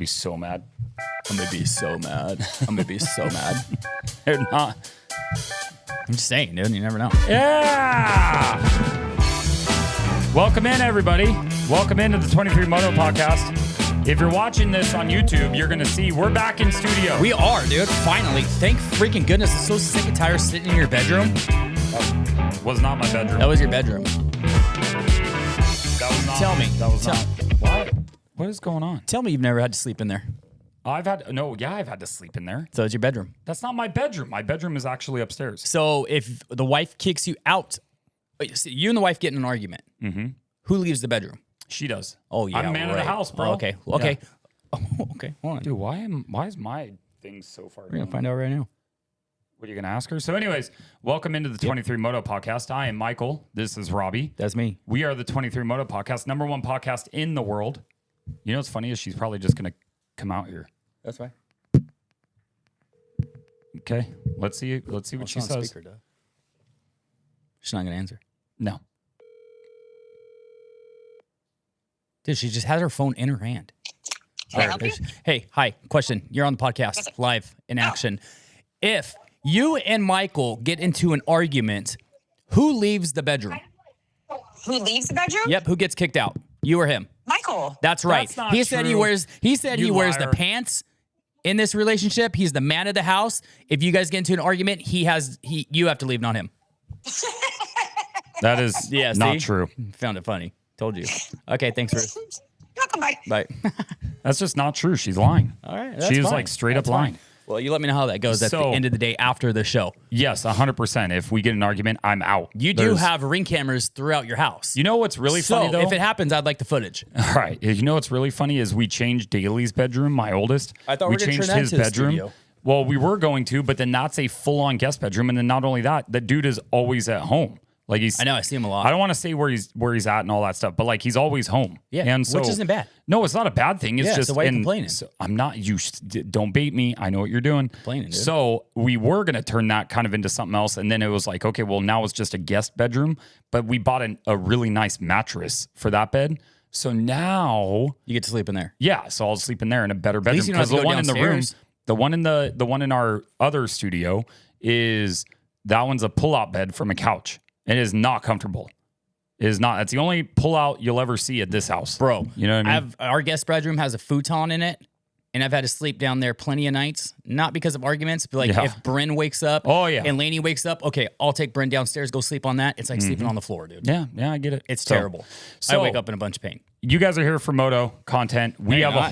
be so mad. I'm gonna be so mad. I'm gonna be so mad. They're not. I'm just saying, dude. You never know. Yeah. Welcome in, everybody. Welcome into the 23 Moto Podcast. If you're watching this on YouTube, you're gonna see we're back in studio. We are, dude. Finally. Thank freaking goodness. I'm so sick and tired of sitting in your bedroom. That was not my bedroom. That was your bedroom. That was not. Tell me. That was not. What? What is going on? Tell me you've never had to sleep in there. I've had to sleep in there. So it's your bedroom. That's not my bedroom. My bedroom is actually upstairs. So if the wife kicks you out, you and the wife get in an argument. Mm-hmm. Who leaves the bedroom? She does. Oh yeah, I'm the man of the house, bro. Oh, okay. Okay. Yeah. Oh, okay. Hold on. Dude, why is my thing so far We're gonna down? find out right now. What are you gonna ask her? So, anyways, welcome into the 23 Moto Podcast. I am Michael. This is Robby. That's me. We are the 23 Moto Podcast, #1 podcast in the world. You know what's funny is she's probably just gonna come out here. That's right. Okay, let's see what she says. Speaker, Doug. She's not gonna answer. No. Dude, she just has her phone in her hand. Can I help you? Hey, hi. Question. You're on the podcast, live in action. If you and Michael get into an argument, who leaves the bedroom? Who leaves the bedroom? Yep, who gets kicked out? You or him? Michael. That's right. That's not He said he true. wears You wears the liar. pants in this relationship. He's the man of the house. If you guys get into an argument, you have to leave, not him. That is Yeah, not see? true. Found it funny. Told you. Okay, thanks, Ruth. Welcome back. Bye. That's just not true. She's lying. All right. That's She is fine. like straight That's up lying. fine. Well, you let me know how that goes at the So- end of the day after the show. Yes, 100%. If we get an argument, I'm out. You do have ring cameras throughout your house. You know what's really so funny though? if it happens, I'd like the footage. All right. You know what's really funny is we changed Daly's bedroom, my oldest. I thought we were gonna changed turn that his into the bedroom. studio. Well, we were going to, but then that's a full-on guest bedroom, and then not only that, the dude is always at home. Like he's. I know, I see him a lot. I don't want to say where he's at and all that stuff, but like he's always home. Yeah, and so, which isn't bad. No, it's not a bad thing. It's Yeah, just so why are you complaining? So I'm not. Don't bait me. I know what you're doing. Complaining, dude. So we were gonna turn that kind of into something else, and then it was like, okay, well now it's just a guest bedroom, but we bought a really nice mattress for that bed. So now, You get to sleep in there. yeah, so I'll sleep in there in a better bedroom least you don't have because to the go one in the room, downstairs. the one in our other studio is that one's a pull-out bed from a couch. It is not comfortable. It is not. That's the only pull-out you'll ever see at this house, Bro, You know what I mean? our guest bedroom has a futon in it, and I've had to sleep down there plenty of nights, not because of arguments, but like Yeah. if Bryn wakes up Oh, yeah. and Lainey wakes up, okay, I'll take Bryn downstairs, go sleep on that. It's like sleeping on the floor, dude. Yeah, I get it. It's So- terrible. so- I wake up in a bunch of pain. You guys are here for moto content. We you're have a not.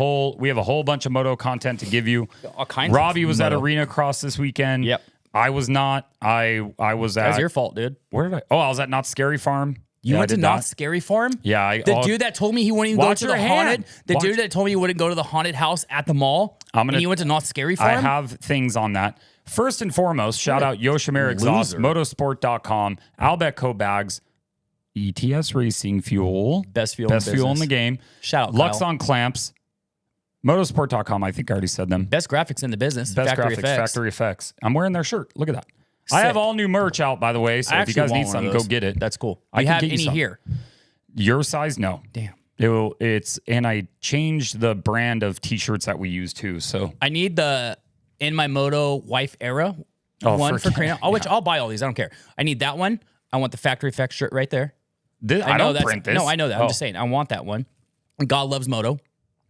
whole bunch of moto content to give you. All kinds Robby of was at moto. Arenacross this weekend. Yep. I was not. I was at. That's your fault, dude. Where did I? Oh, I was at Not Scary Farm. You Yeah, went I to did Not that. Scary Farm? Yeah, The dude that told me he wouldn't even go Watch to your the hand. haunted, the Watch- dude that told me he wouldn't go to the haunted house at the mall, I'm gonna- and you went to Not Scary Farm? I have things on that. First and foremost, shout out Yoshimar Exhaust, loser. Motosport.com, Albeco Bags, ETS Racing Fuel, Best fuel in best fuel in business. the game. Shout out, Lux Kyle. on Clamps, Motosport.com. I think I already said them. Best graphics in the business. Best Factory graphics, Effects. Factory Effects. I'm wearing their shirt. Look at that. I have Sick. all new merch out, by the way. So I if you actually guys want need one something, of go those. get it. That's cool. I We can have get you any some. here. Your size, no. Damn. And I changed the brand of t-shirts that we use too. So I need the In My Moto Wife Era Oh, one for forget- Karina. Which I'll buy all these. I don't care. I need that one. I want the Factory Effects shirt right there. I know don't that's, print this. No, I know that. Oh. I'm just saying. I want that one. God loves Moto.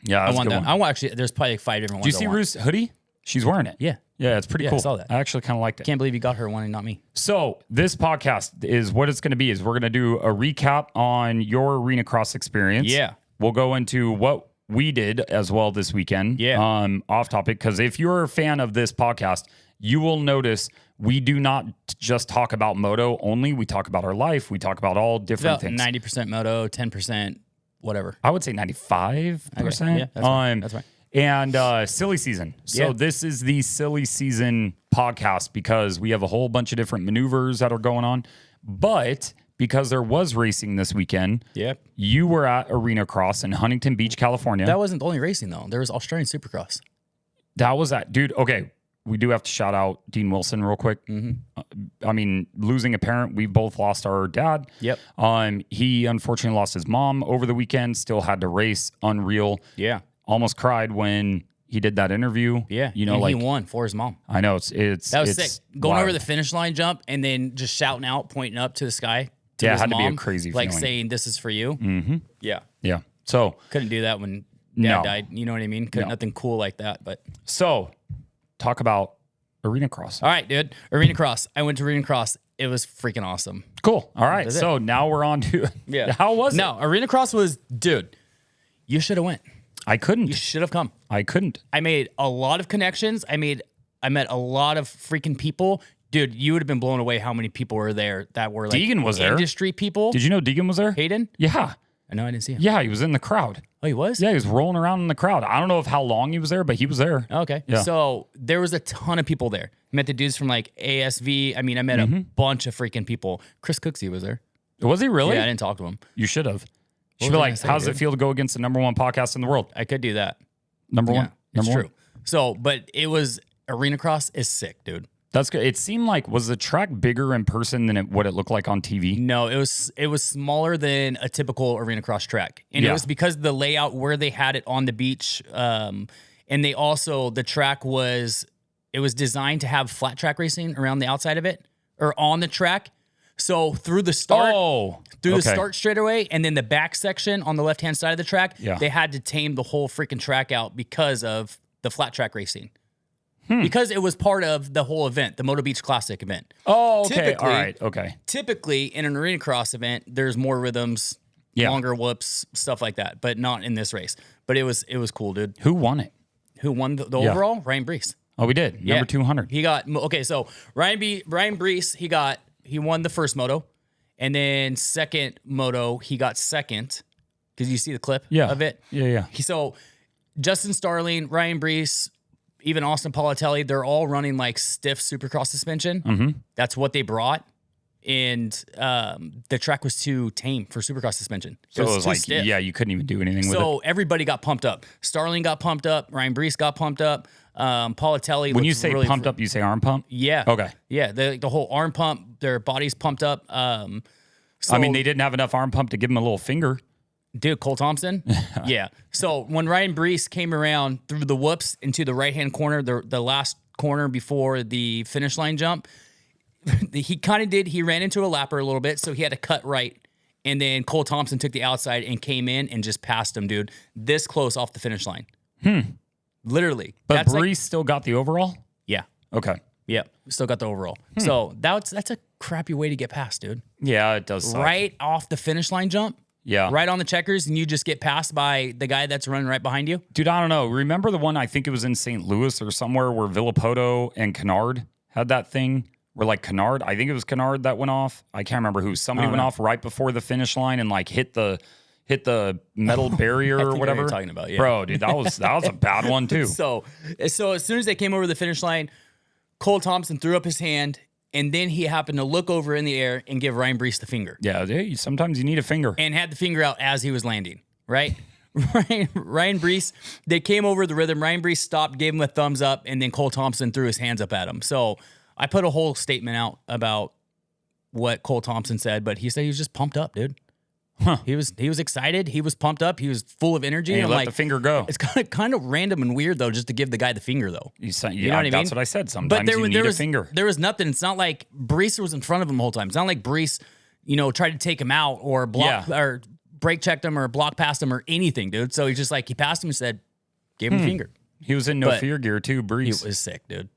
Yeah, I that's a want good that. one. I want actually. There's probably like 5 different Do you ones. see I want. Ruth's hoodie? She's wearing it. Yeah. Yeah, it's pretty Yeah, I cool. saw that. I actually kind of liked it. Can't believe you got her one and not me. So this podcast is what it's going to be. Is we're going to do a recap on your Arenacross experience. Yeah. We'll go into what we did as well this weekend. Yeah. Off topic, because if you're a fan of this podcast, you will notice we do not just talk about moto only. We talk about our life. We talk about all different About things. 90% Moto, 10% whatever. I would say 95%. Okay. Yeah, that's fine. That's fine. And silly season. So Yeah. this is the silly season podcast because we have a whole bunch of different maneuvers that are going on. But because there was racing this weekend, Yep. you were at Arenacross in Huntington Beach, California. That wasn't the only racing though. There was Australian Supercross. That was that. Dude, okay. We do have to shout out Dean Wilson real quick. I mean, losing a parent, we both lost our dad. Yep. He unfortunately lost his mom over the weekend, still had to race. Unreal. Yeah. almost cried when he did that interview. Yeah, you know, and like he won for his mom. I know it's That was it's sick. Going wild. over the finish line jump and then just shouting out, pointing up to the sky. To Yeah, it his had to be a mom, crazy like feeling. saying, "This is for you." Mm-hmm. Yeah, Yeah. So couldn't do that when Dad No. died. You know what I mean? Couldn't No. nothing cool like that. But talk about Arenacross. all right, dude, Arenacross. I went to Arenacross. It was freaking awesome. Cool. All right. That's it. So now we're on to How was it? No, Arenacross was, dude. You should have went. I couldn't. You should have come. I couldn't. I made a lot of connections. I met a lot of freaking people. Dude, you would have been blown away how many people were there that were like Deegan was there. industry people. Did you know Deegan was there? Hayden? Yeah. I know I didn't see him. Yeah, he was in the crowd. Oh, he was? Yeah, he was rolling around in the crowd. I don't know how long he was there, but he was there. Okay. Yeah. So there was a ton of people there. I met the dudes from like ASV. I mean, I met a bunch of freaking people. Chris Cooksey was there. Was he really? Yeah, I didn't talk to him. You should have. What Should be was I like, gonna say, how does it dude? feel to go against the #1 podcast in the world? I could do that. Number one. It's Number true. So, but it was Arenacross is sick, dude. That's good. It seemed like, was the track bigger in person than what it looked like on TV? No, it was smaller than a typical Arenacross track, and Yeah. it was because the layout where they had it on the beach, and they also the track was designed to have flat track racing around the outside of it or on the track. So through the start, the okay. start straightaway, and then the back section on the left hand side of the track, Yeah. they had to tame the whole freaking track out because of the flat track racing. Because it was part of the whole event, the Moto Beach Classic event. Oh, okay. Typically- All right. Okay. Typically, in an Arenacross event, there's more rhythms, Yeah. longer whoops, stuff like that, but not in this race. But it was cool, dude. Who won it? Who won the Yeah. overall? Ryan Brees. Oh, we did. Yeah. Number 200. He got okay. So Ryan Brees, he won the first moto, and then second moto he got second because you see the clip Yeah. of it. Yeah. So Justin Starling, Ryan Brees, even Austin Politelli, they're all running like stiff Supercross suspension. Mm-hmm. That's what they brought. And the track was too tame for Supercross suspension. So it was too like, stiff. yeah, you couldn't even do anything with it. So everybody got pumped up. Starling got pumped up. Ryan Brees got pumped up. Politelli. When you looked say really pumped up, you say arm pump? yeah. Okay. Yeah. The whole arm pump, their bodies pumped up. So, I mean, they didn't have enough arm pump to give him a little finger. dude, Cole Thompson. Yeah. So when Ryan Brees came around through the whoops into the right hand corner, the last corner before the finish line jump, he ran into a lapper a little bit, so he had to cut right. And then Cole Thompson took the outside and came in and just passed him, dude. This close off the finish line. Literally. But That's Brees like, still got the overall? yeah. Okay. Yeah. Still got the overall. So that's a crappy way to get past, dude. Yeah, it does suck. Right off the finish line jump. Yeah. Right on the checkers, and you just get passed by the guy that's running right behind you. Dude, I don't know. Remember the one, I think it was in St. Louis or somewhere where Villapoto and Kennard had that thing? Where like Kennard, I think it was Kennard that went off. I can't remember who. Somebody went off right before the finish line and like hit the metal barrier I or think I know what whatever. you're talking about, yeah. Bro, dude, that was a bad one too. So as soon as they came over the finish line, Cole Thompson threw up his hand, and then he happened to look over in the air and give Ryan Brees the finger, Yeah, hey, sometimes you need a finger. and had the finger out as he was landing. Right, Ryan Brees. They came over the rhythm. Ryan Brees stopped, gave him a thumbs up, and then Cole Thompson threw his hands up at him. So I put a whole statement out about what Cole Thompson said, but he said he was just pumped up, dude. He was excited. He was pumped up. He was full of energy. And he I'm let like, the finger go. it's kind of random and weird though, just to give the guy the finger though. You know what I mean? That's what I said. Sometimes you need a finger. There was nothing. It's not like Brees was in front of him the whole time. It's not like Brees, tried to take him out or block or brake checked him or block past him or anything, dude. So he's just like, he passed him and said, gave him the finger. He was in no But fear gear too, He Brees. was sick, dude.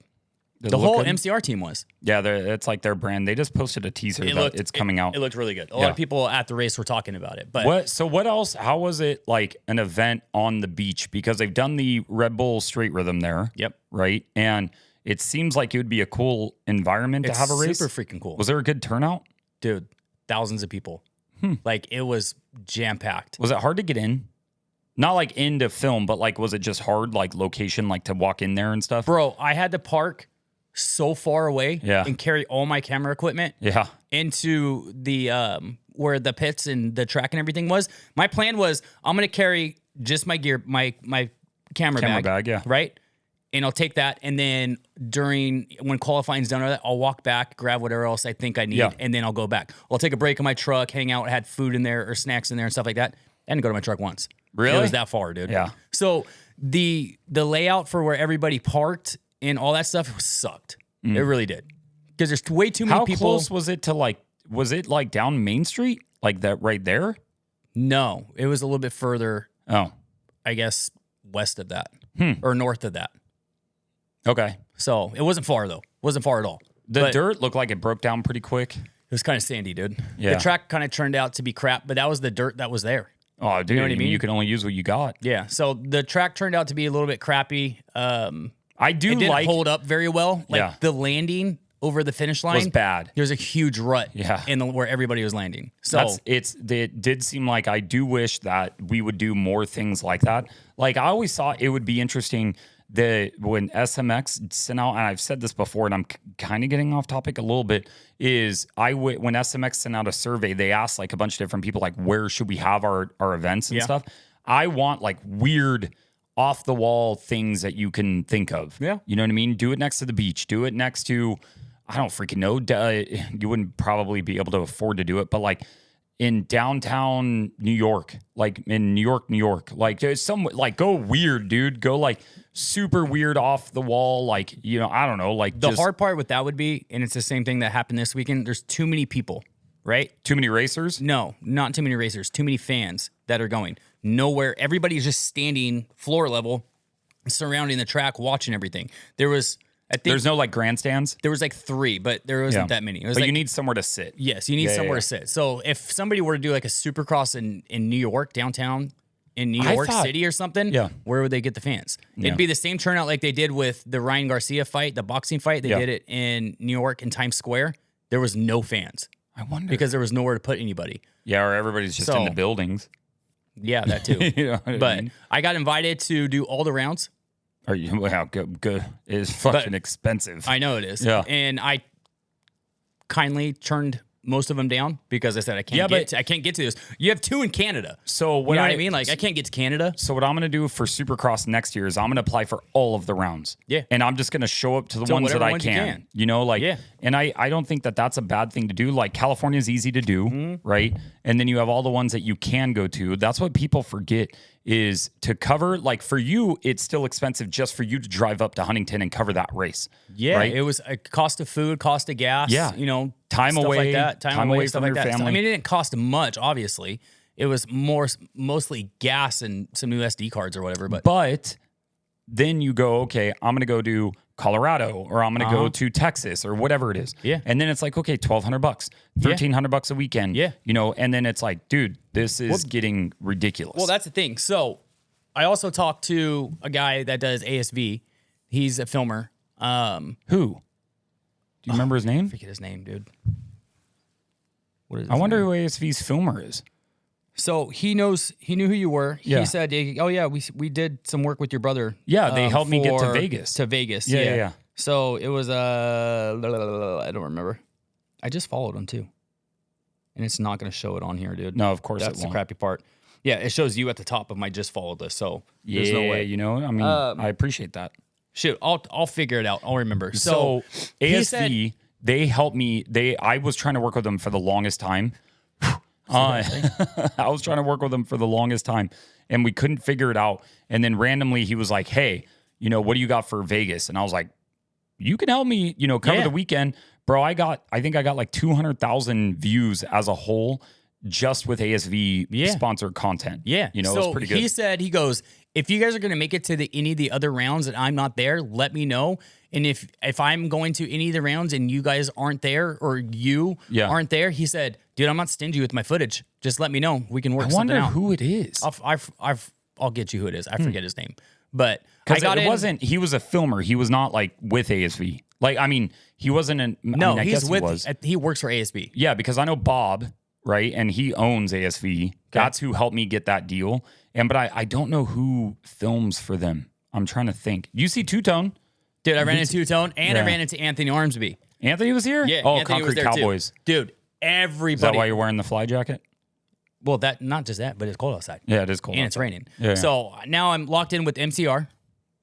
Did it The look whole good? MCR team was. Yeah, it's like their brand. They just posted a teaser that it's coming out. It looked really good. A lot of people at the race were talking about it. But What else? How was it like an event on the beach? Because they've done the Red Bull straight rhythm there. Yep. Right. And it seems like it would be a cool environment to have a race. super freaking cool. Was there a good turnout? Dude, thousands of people. Like it was jam packed. Was it hard to get in? Not like into film, but like, was it just hard, like location, like to walk in there and stuff? Bro, I had to park so far away and carry all my camera equipment Yeah. into the where the pits and the track and everything was. My plan was I'm gonna carry just my gear, my camera bag, yeah. right? And I'll take that, and then when qualifying's done, I'll walk back, grab whatever else I think I need, and then I'll go back. I'll take a break in my truck, hang out, had food in there or snacks in there and stuff like that. I didn't go to my truck once. Really? It was that far, dude. Yeah. So the layout for where everybody parked and all that stuff sucked. It really did. Because there's way too many people. How close was it to like, was it like down Main Street? Like that right there? No, it was a little bit further, Oh, I guess, west of that or north of that. okay. So it wasn't far, though. Wasn't far at all. The dirt looked like it broke down pretty quick. It was kind of sandy, dude. Yeah. The track kind of turned out to be crap, but that was the dirt that was there. Oh, dude, You know what I mean? you can only use what you got. Yeah. So the track turned out to be a little bit crappy. I It do didn't like hold up very well. Like Yeah. the landing over the finish line was bad. There was a huge rut Yeah. where everybody was landing. So It did seem like I do wish that we would do more things like that. Like I always thought it would be interesting that when SMX sent out, and I've said this before, and I'm kind of getting off topic a little bit, is when SMX sent out a survey, they asked like a bunch of different people, like where should we have our events and stuff. I want like weird off the wall things that you can think of. Yeah. You know what I mean? Do it next to the beach. Do it next to, I don't freaking know. You wouldn't probably be able to afford to do it, but like in downtown New York, like in New York, like there's some, like go weird, dude. Go like super weird off the wall. Like, you know, I don't know. Like the hard part with that would be, and it's the same thing that happened this weekend. There's too many people, right? too many racers. No, not too many racers. Too many fans that are going nowhere. Everybody's just standing floor level, surrounding the track, watching everything. There was, I think, There's no like grandstands. there was like 3, but there wasn't that many. It was But like, you need somewhere to sit. yes, you need somewhere to sit. So if somebody were to do like a Supercross in New York, downtown in New York thought- City or something, Yeah. where would they get the fans? Yeah. It'd be the same turnout like they did with the Ryan Garcia fight, the boxing fight. They Yeah. did it in New York in Times Square. There was no fans I wonder. because there was nowhere to put anybody. Yeah, or everybody's just in So- the buildings. Yeah, that too. You know what I But mean? I got invited to do all the rounds. Are you? Wow, good. It's fucking expensive. I know it is. Yeah. And I kindly turned most of them down because I said I can't get to this. You have 2 in Canada. So You know what I mean? Like I can't get to Canada. So what I'm going to do for Supercross next year is I'm going to apply for all of the rounds. Yeah. And I'm just going to show up to the So ones that whatever I ones you can. can. You know, like, Yeah. and I don't think that that's a bad thing to do. Like California is easy to do, Mm-hmm. right? And then you have all the ones that you can go to. That's what people forget is to cover. Like for you, it's still expensive just for you to drive up to Huntington and cover that race. Yeah. Right? It was a cost of food, cost of gas. Yeah. You know, Time stuff away, like that. Time away, stuff from like your that. So, family. I mean, it didn't cost much, obviously. It was mostly gas and some new SD cards or whatever. But then you go, okay, I'm going to go to Colorado or I'm going to go to Texas or whatever it is. Yeah. And then it's like, okay, $1,200, $1,300 a weekend. Yeah. You know, and then it's like, dude, this is getting ridiculous. Well, that's the thing. So I also talked to a guy that does ASV. He's a filmer. Who? Do you remember his name? Forget his name, dude. What is I wonder who ASV's filmer is. So he knew who you were. Yeah. He said, "Oh yeah, we did some work with your brother." Yeah, they helped me get to for- Vegas. To Vegas, Yeah. So it was I don't remember. I just followed him too, and it's not going to show it on here, dude. No, of course That's it the won't. crappy part. Yeah, it shows you at the top of my just followed list. So Yeah, there's no way. you know, I mean, I appreciate that. Shoot, I'll figure it out. I'll remember. So he ASV, said- they helped me. I was trying to work with them for the longest time. I was trying to work with them for the longest time, and we couldn't figure it out. And then randomly, he was like, "Hey, you know, what do you got for Vegas?" And I was like, "You can help me, you know, cover Yeah. the weekend, bro." I think I got like 200,000 views as a whole just with ASV sponsored content. Yeah. You know, so it was pretty good. He said, he goes, if you guys are going to make it to any of the other rounds and I'm not there, let me know. And if I'm going to any of the rounds and you guys aren't there or you aren't there, he said, dude, I'm not stingy with my footage. Just let me know. We can work I something wonder out. who it is. I'll get you who it is. I forget his name. But I Because got it wasn't, he was a filmer. He was not like with ASV. Like, I mean, he wasn't an, No, I he's guess with, he was. he works for ASB. Yeah, because I know Bob, right? And he owns ASV. That's who helped me get that deal. But I don't know who films for them. I'm trying to think. You see Two Tone? Dude, I ran into Two-Tone and I Yeah. ran into Anthony Armsby. Anthony was here? Yeah. Oh, Anthony was Concrete there Cowboys. too. Dude, Is everybody. that why you're wearing the fly jacket? Well, not just that, but it's cold outside. Yeah, it is cold. And it's raining. Yeah. So now I'm locked in with MCR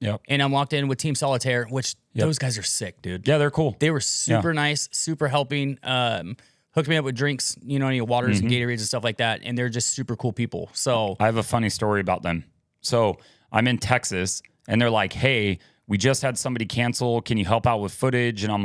Yep. and I'm locked in with Team Solitaire, which those guys are sick, dude. Yeah, they're cool. They were super nice, super helping. Hooked me up with drinks, any waters and Gatorades and stuff like that. And they're just super cool people. So I have a funny story about them. So I'm in Texas, and they're like, hey, we just had somebody cancel. Can you help out with footage? And I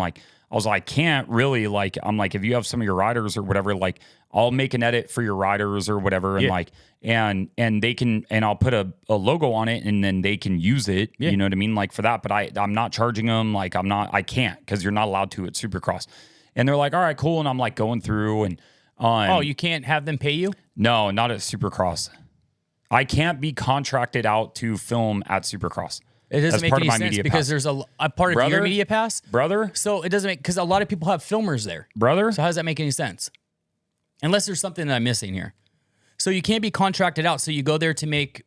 was like, I can't really. Like, I'm like, if you have some of your riders or whatever, like, I'll make an edit for your riders or whatever, and like, and they can, and I'll put a logo on it, and then they can use it. Yeah. You know what I mean? Like for that, but I'm not charging them. Like I can't, because you're not allowed to at Supercross. And they're like, all right, cool. And I'm like going through and oh, you can't have them pay you? no, not at Supercross. I can't be contracted out to film at Supercross. It doesn't as make part any of my sense media because pass. there's a part of your Brother? media pass. Brother, So it doesn't make, because a lot of people have filmers there. brother. So how does that make any sense? Unless there's something that I'm missing here. So you can't be contracted out. So you go there to make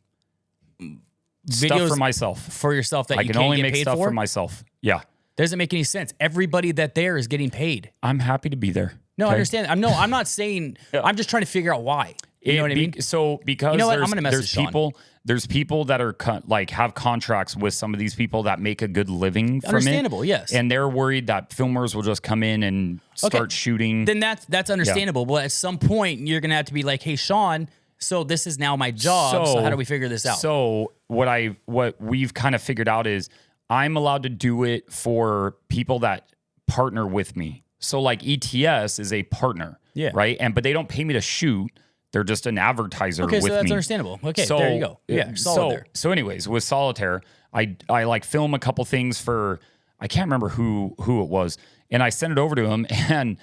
Stuff videos for myself. for yourself that I you can can't only get make paid stuff for. for myself. Yeah. Doesn't make any sense. Everybody that there is getting paid. I'm happy to be there. No, I Okay? understand. I'm not saying. I'm just trying to figure out why. You know what I mean? So because You know what? I'm there's, gonna message Sean. there's people that are like have contracts with some of these people that make a good living from Understandable, it. yes. And they're worried that filmers will just come in and start shooting. Then that's understandable. But at some point, you're gonna have to be like, "Hey, Sean, so this is now my job. So how do we figure this out?" So what we've kind of figured out is I'm allowed to do it for people that partner with me. So like ETS is a partner, Yeah. right? But they don't pay me to shoot. They're just an advertiser Okay, with so that's me. understandable. Okay, there you go. Yeah, solid there. So anyways, with Solitaire, I like film a couple things for, I can't remember who it was, and I sent it over to him, and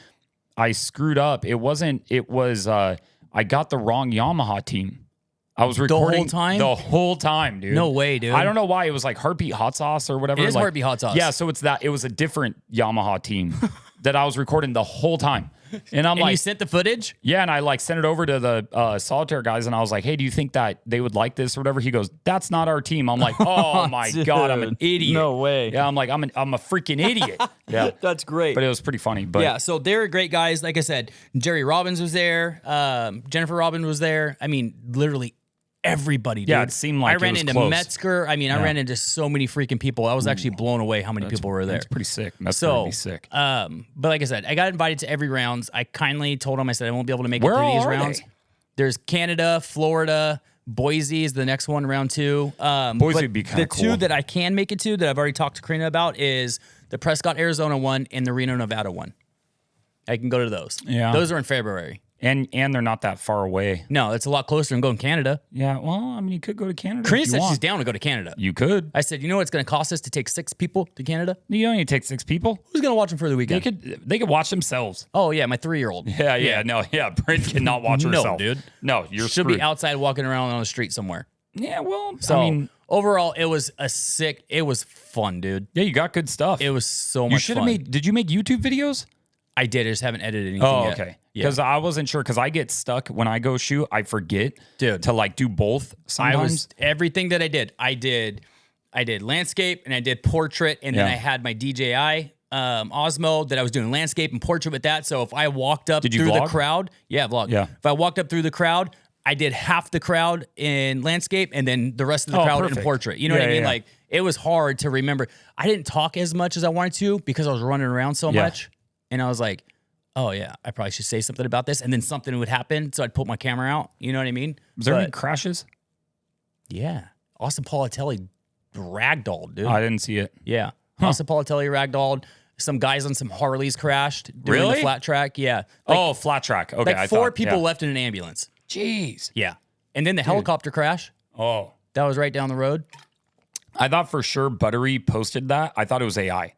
I screwed up. It was I got the wrong Yamaha team. I was recording the whole time, dude. No way, dude. I don't know why. It was like Heartbeat Hot Sauce or whatever. It is like, Heartbeat Hot Sauce. Yeah, so it was a different Yamaha team that I was recording the whole time. And I'm And like, you sent the footage? yeah, and I like sent it over to the Solitaire guys, and I was like, hey, do you think that they would like this or whatever? He goes, that's not our team. I'm like, oh my God, I'm an idiot. No way. Yeah, I'm like, I'm a freaking idiot. Yeah. That's great. But it was pretty funny. But Yeah, so they're great guys. Like I said, Jerry Robbins was there. Jennifer Robbins was there. I mean, literally everybody, dude. Yeah, it seeed like I ran it was into close. Metzger. I mean, I ran into so many freaking people. I was actually blown away how many people were there. That's pretty sick. That's So, pretty sick. but like I said, I got invited to every rounds. I kindly told them, I said, I won't be able to make Where it through all these are rounds. they? There's Canada, Florida, Boise is the next one, round 2. Boise but would be kinda the two cool. that I can make it to that I've already talked to Karina about is the Prescott, Arizona one and the Reno, Nevada one. I can go to those. Yeah. Those are in February. And they're not that far away. No, it's a lot closer than going to Canada. Yeah, well, I mean, you could go to Canada. Karina if you said she's want. down to go to Canada. You could. I said, you know what it's going to cost us to take 6 people to Canada? You don't need to take 6 people. Who's going to watch them for the They weekend? could watch themselves. Oh, yeah, my 3-year-old. Yeah. Brent cannot watch No, herself. dude. No, you're She'll screwed. be outside walking around on the street somewhere. Yeah, well, So, I mean, overall, it was it was fun, dude. yeah, you got good stuff. It was so you much should fun. have made. Did you make YouTube videos? I did. I just haven't edited anything Oh, yet. okay. Yeah. Because I wasn't sure. Because I get stuck when I go shoot. I forget, Dude. to like do both. Sometimes. I was everything that I did landscape and I did portrait, and then Yeah. I had my DJI Osmo that I was doing landscape and portrait with that. So if I walked up Did you through the vlog? crowd, vlog. Yeah. If I walked up through the crowd, I did half the crowd in landscape and then the rest of the Oh, crowd in perfect. portrait. You know what I Yeah, mean? yeah. Like it was hard to remember. I didn't talk as much as I wanted to because I was running around so Yeah. much, and I was like, oh yeah, I probably should say something about this, and then something would happen, so I'd put my camera out. You know what I mean? Was there any But, crashes? yeah, Austin Politelli ragdolled, dude. I didn't see it. Yeah, Austin Politelli ragdolled. Some guys on some Harleys crashed during Really? the flat track. Yeah, Oh, flat track. Okay, like I 4 thought, people yeah. left in an ambulance. Jeez. Yeah, and then the helicopter crash Oh, that was right down the road. I thought for sure Buttery posted that. I thought it was AI.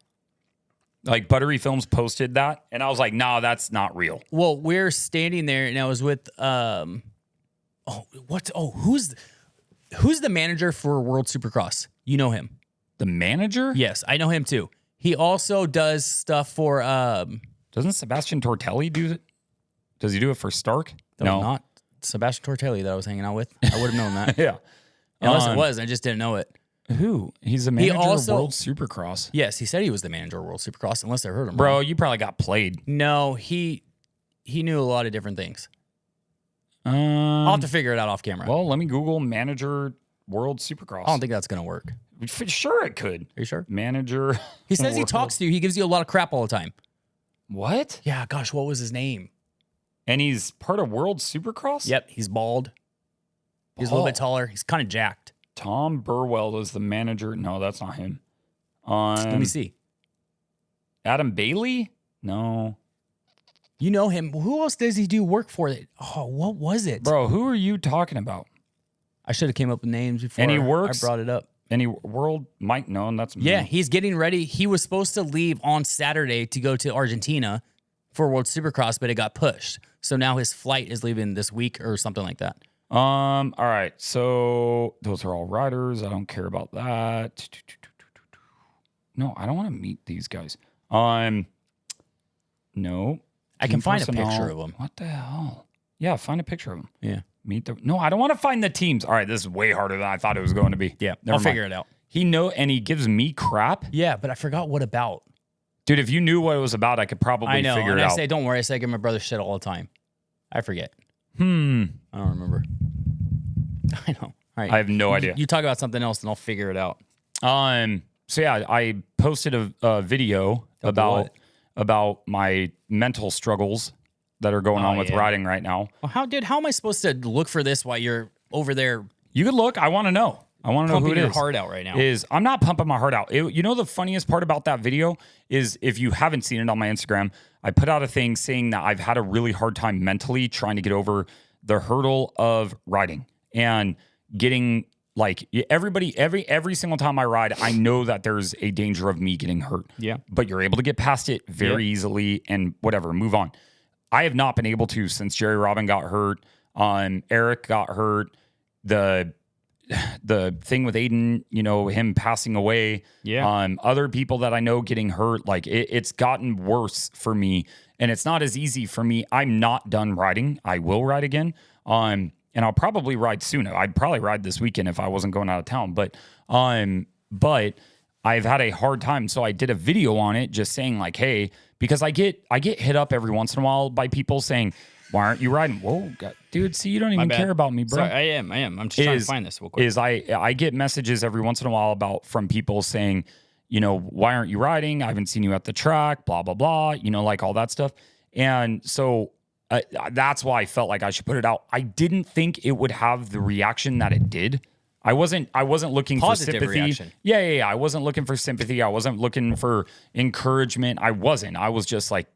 Like Buttery Films posted that, and I was like, "No, that's not real." Well, we're standing there, and I was with who's the manager for World Supercross? You know him? The manager? Yes, I know him too. He also does stuff for Doesn't Sebastian Tortelli do it? Does he do it for Stark? not Sebastian Tortelli that I was hanging out with. I would have known that. Yeah. Unless it was, I just didn't know it. Who? He's the manager also- of World Supercross. Yes, he said he was the manager of World Supercross, unless I heard him. Bro, wrong. you probably got played. No, he knew a lot of different things. I'll have to figure it out off camera. Well, let me Google manager World Supercross. I don't think that's gonna work. Sure, it could. Are you sure? Manager. He says he World- talks to you. He gives you a lot of crap all the time. What? Yeah, gosh, what was his name? And he's part of World Supercross? Yep, he's bald. He's a little bit Bald. taller. He's kind of jacked. Tom Burwell is the manager. No, that's not him. Let me see. Adam Bailey? No. You know him. Who else does he do work for? What was it? Bro, who are you talking about? I should have came up with names before And he works? I brought it up. Any world Mike? No, that's me. Yeah, he's getting ready. He was supposed to leave on Saturday to go to Argentina for World Supercross, but it got pushed. So now his flight is leaving this week or something like that. All right. So those are all riders. I don't care about that. No, I don't want to meet these guys. No. I can find a picture of them. What the hell? Yeah, find a picture of them. Yeah. No, I don't want to find the teams. All right, this is way harder than I thought it was going to be. Yeah, Never I'll mind. figure it out. And he gives me crap. Yeah, but I forgot what about. Dude, if you knew what it was about, I could probably I know. figure And it I out. say, don't worry. I say, I give my brother shit all the time. I forget. I don't remember. I know. All right. I have no idea. You talk about something else and I'll figure it out. So yeah, I posted a video about my mental struggles that are going on with riding right now. Well, how am I supposed to look for this while you're over there? You could look. I want to know. I want to know who it your is. heart out right now. I'm not pumping my heart out. You know the funniest part about that video is, if you haven't seen it on my Instagram, I put out a thing saying that I've had a really hard time mentally trying to get over the hurdle of riding and getting, like, every single time I ride, I know that there's a danger of me getting hurt. Yeah. But you're able to get past it very easily and whatever, move on. I have not been able to since Jerry Robin got hurt. Eric got hurt. The thing with Aiden, him passing away. Yeah. Other people that I know getting hurt. Like, it's gotten worse for me, and it's not as easy for me. I'm not done riding. I will ride again. And I'll probably ride soon. I'd probably ride this weekend if I wasn't going out of town. But I've had a hard time. So I did a video on it just saying, like, hey, because I get hit up every once in a while by people saying, why aren't you riding? Whoa, God, dude, see, you don't even care about me, bro. Sorry, I am. I'm just trying to find this real quick. I get messages every once in a while from people saying, why aren't you riding? I haven't seen you at the track, blah, blah, blah, like all that stuff. And so that's why I felt like I should put it out. I didn't think it would have the reaction that it did. I wasn't looking Positive for sympathy. Reaction. Yeah. I wasn't looking for sympathy. I wasn't looking for encouragement. I was just like,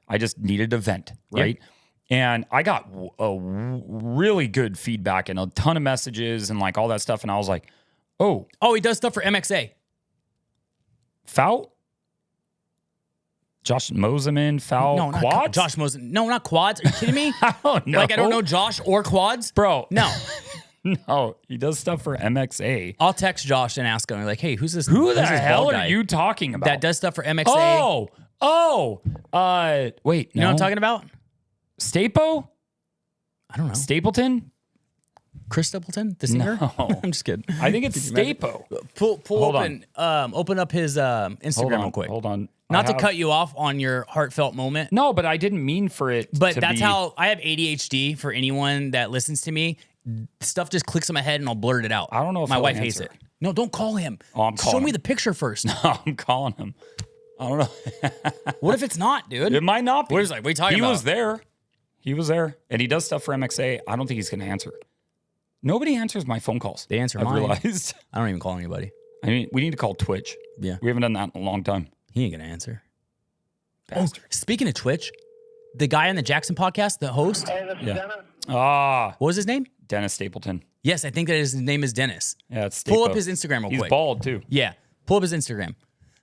I just needed a vent, right? Yeah. And I got a really good feedback and a ton of messages and like all that stuff. And I was like, oh, he does stuff for MXA. Foul? Josh Moseman, foul, No, quads? not Josh Moseman. No, not quads. Are you kidding me? I don't know. Like, I don't know Josh or quads? Bro. No. No, he does stuff for MXA. I'll text Josh and ask him, like, hey, who's this? Who the this hell bald are guy you talking about? that does stuff for MXA? Wait, You know what I'm talking about? Stapo? I don't know. Stapleton? Chris Stapleton, the singer? No. I'm just kidding. I think it's Stapo. Pull Hold open up his Instagram real quick. Hold on. Not to cut you off on your heartfelt moment. No, but I didn't mean for it But to that's be... how I have ADHD. For anyone that listens to me, stuff just clicks in my head and I'll blurt it out. I don't know if my he'll wife hates answer. it. No, don't call him. Oh, I'm calling Show me him. the picture first. I'm calling him. I don't know. What if it's not, dude? It might not be. What are you talking He about? was there. He was there. And he does stuff for MXA. I don't think he's going to answer. Nobody answers my phone calls. They answer I've mine. realized. I don't even call anybody. I mean, we need to call Twitch. Yeah. We haven't done that in a long time. He ain't going to answer. Bastard. Oh, speaking of Twitch, the guy on the Jackson podcast, the host, Yeah. what was his name? Dennis Stapleton. Yes, I think that his name is Dennis. Yeah, it's Pull Stapo. up his Instagram real He's quick. bald, too. Yeah, pull up his Instagram.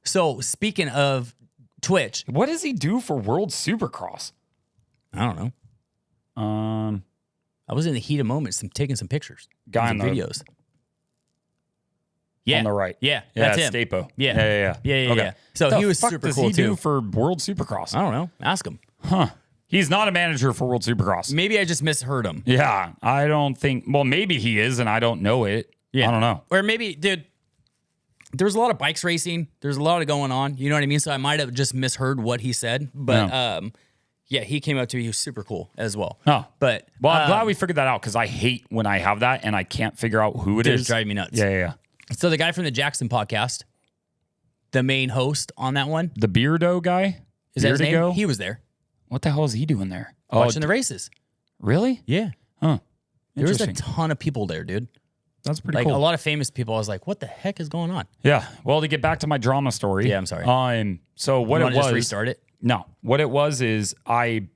So speaking of Twitch, What does he do for World Supercross? I don't know. I was in the heat of moments, taking some pictures, Guy some on the- videos. Yeah, On the right. Yeah, Yeah, that's it's him. Stapo. Yeah. Okay. Yeah. So The he was fuck super does cool he do too. for World Supercross? I don't know. Ask him. He's not a manager for World Supercross. Maybe I just misheard him. Yeah, I don't think. Well, maybe he is, and I don't know it. Yeah. I don't know. Or maybe, dude, there's a lot of bikes racing. There's a lot of going on. You know what I mean? So I might have just misheard what he said. But yeah, he came up to me. He was super cool as well. Oh. But Well, I'm glad we figured that out because I hate when I have that and I can't figure out who it Dude, is. it's driving me nuts. Yeah. So the guy from the Jackson podcast, the main host on that one, The Beardo guy? is that his name? Beardigo? He was there What the hell is he doing there? watching the races. Really? Yeah. Huh. There was a Interesting. ton of people there, dude. That's pretty like cool. a lot of famous people. I was like, what the heck is going on? Yeah. Well, to get back to my drama story. Yeah, I'm sorry. So what You it wanna was. just restart it? No. What it was is I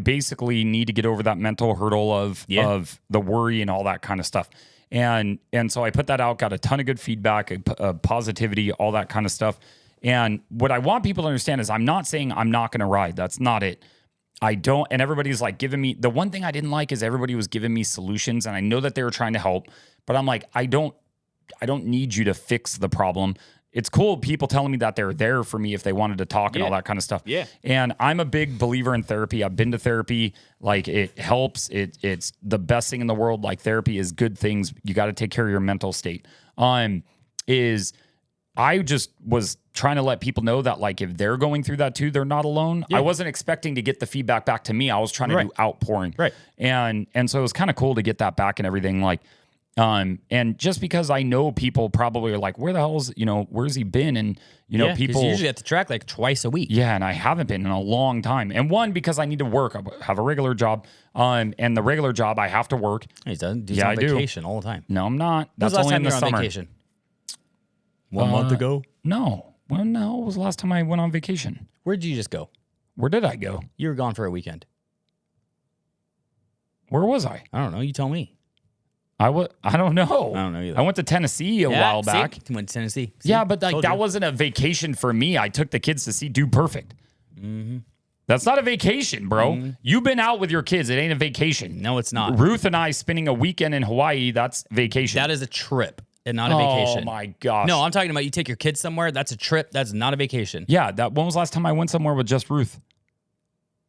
basically need to get over that mental hurdle of the worry and all that kind of stuff. And so I put that out, got a ton of good feedback, positivity, all that kind of stuff. And what I want people to understand is I'm not saying I'm not going to ride. That's not it. I don't, and everybody's like giving me, the one thing I didn't like is everybody was giving me solutions, and I know that they were trying to help, but I'm like, I don't need you to fix the problem. It's cool people telling me that they're there for me if they wanted to talk and all that kind of stuff. Yeah. And I'm a big believer in therapy. I've been to therapy. Like, it helps. It's the best thing in the world. Like, therapy is good things. You got to take care of your mental state. I just was trying to let people know that, like, if they're going through that too, they're not alone. Yeah. I wasn't expecting to get the feedback back to me. I was trying to do outpouring. Right. And so it was kind of cool to get that back and everything. Like, and just because I know people probably are like, where the hell's, where's he been? And, people usually at the track like twice a week. Yeah. And I haven't been in a long time. And one, because I need to work. I have a regular job. And the regular job, I have to work. He doesn't. He's on vacation all the time. No, I'm not. That's That's only in the on summer. vacation. 1 month ago? No. When the hell was the last time I went on vacation? Where did you just go? Where did I go? You were gone for a weekend. Where was I? I don't know. You tell me. I don't know. I don't know either. I went to Tennessee a while back. You went to Tennessee. See? Yeah, but like Told that you. wasn't a vacation for me. I took the kids to see Dude Perfect. Mm-hmm. That's not a vacation, bro. You've been out with your kids. It ain't a vacation. No, it's not. Ruth and I spending a weekend in Hawaii, that's vacation. That is a trip and not a vacation. Oh, my gosh. No, I'm talking about you take your kids somewhere. That's a trip. That's not a vacation. Yeah, when was the last time I went somewhere with just Ruth?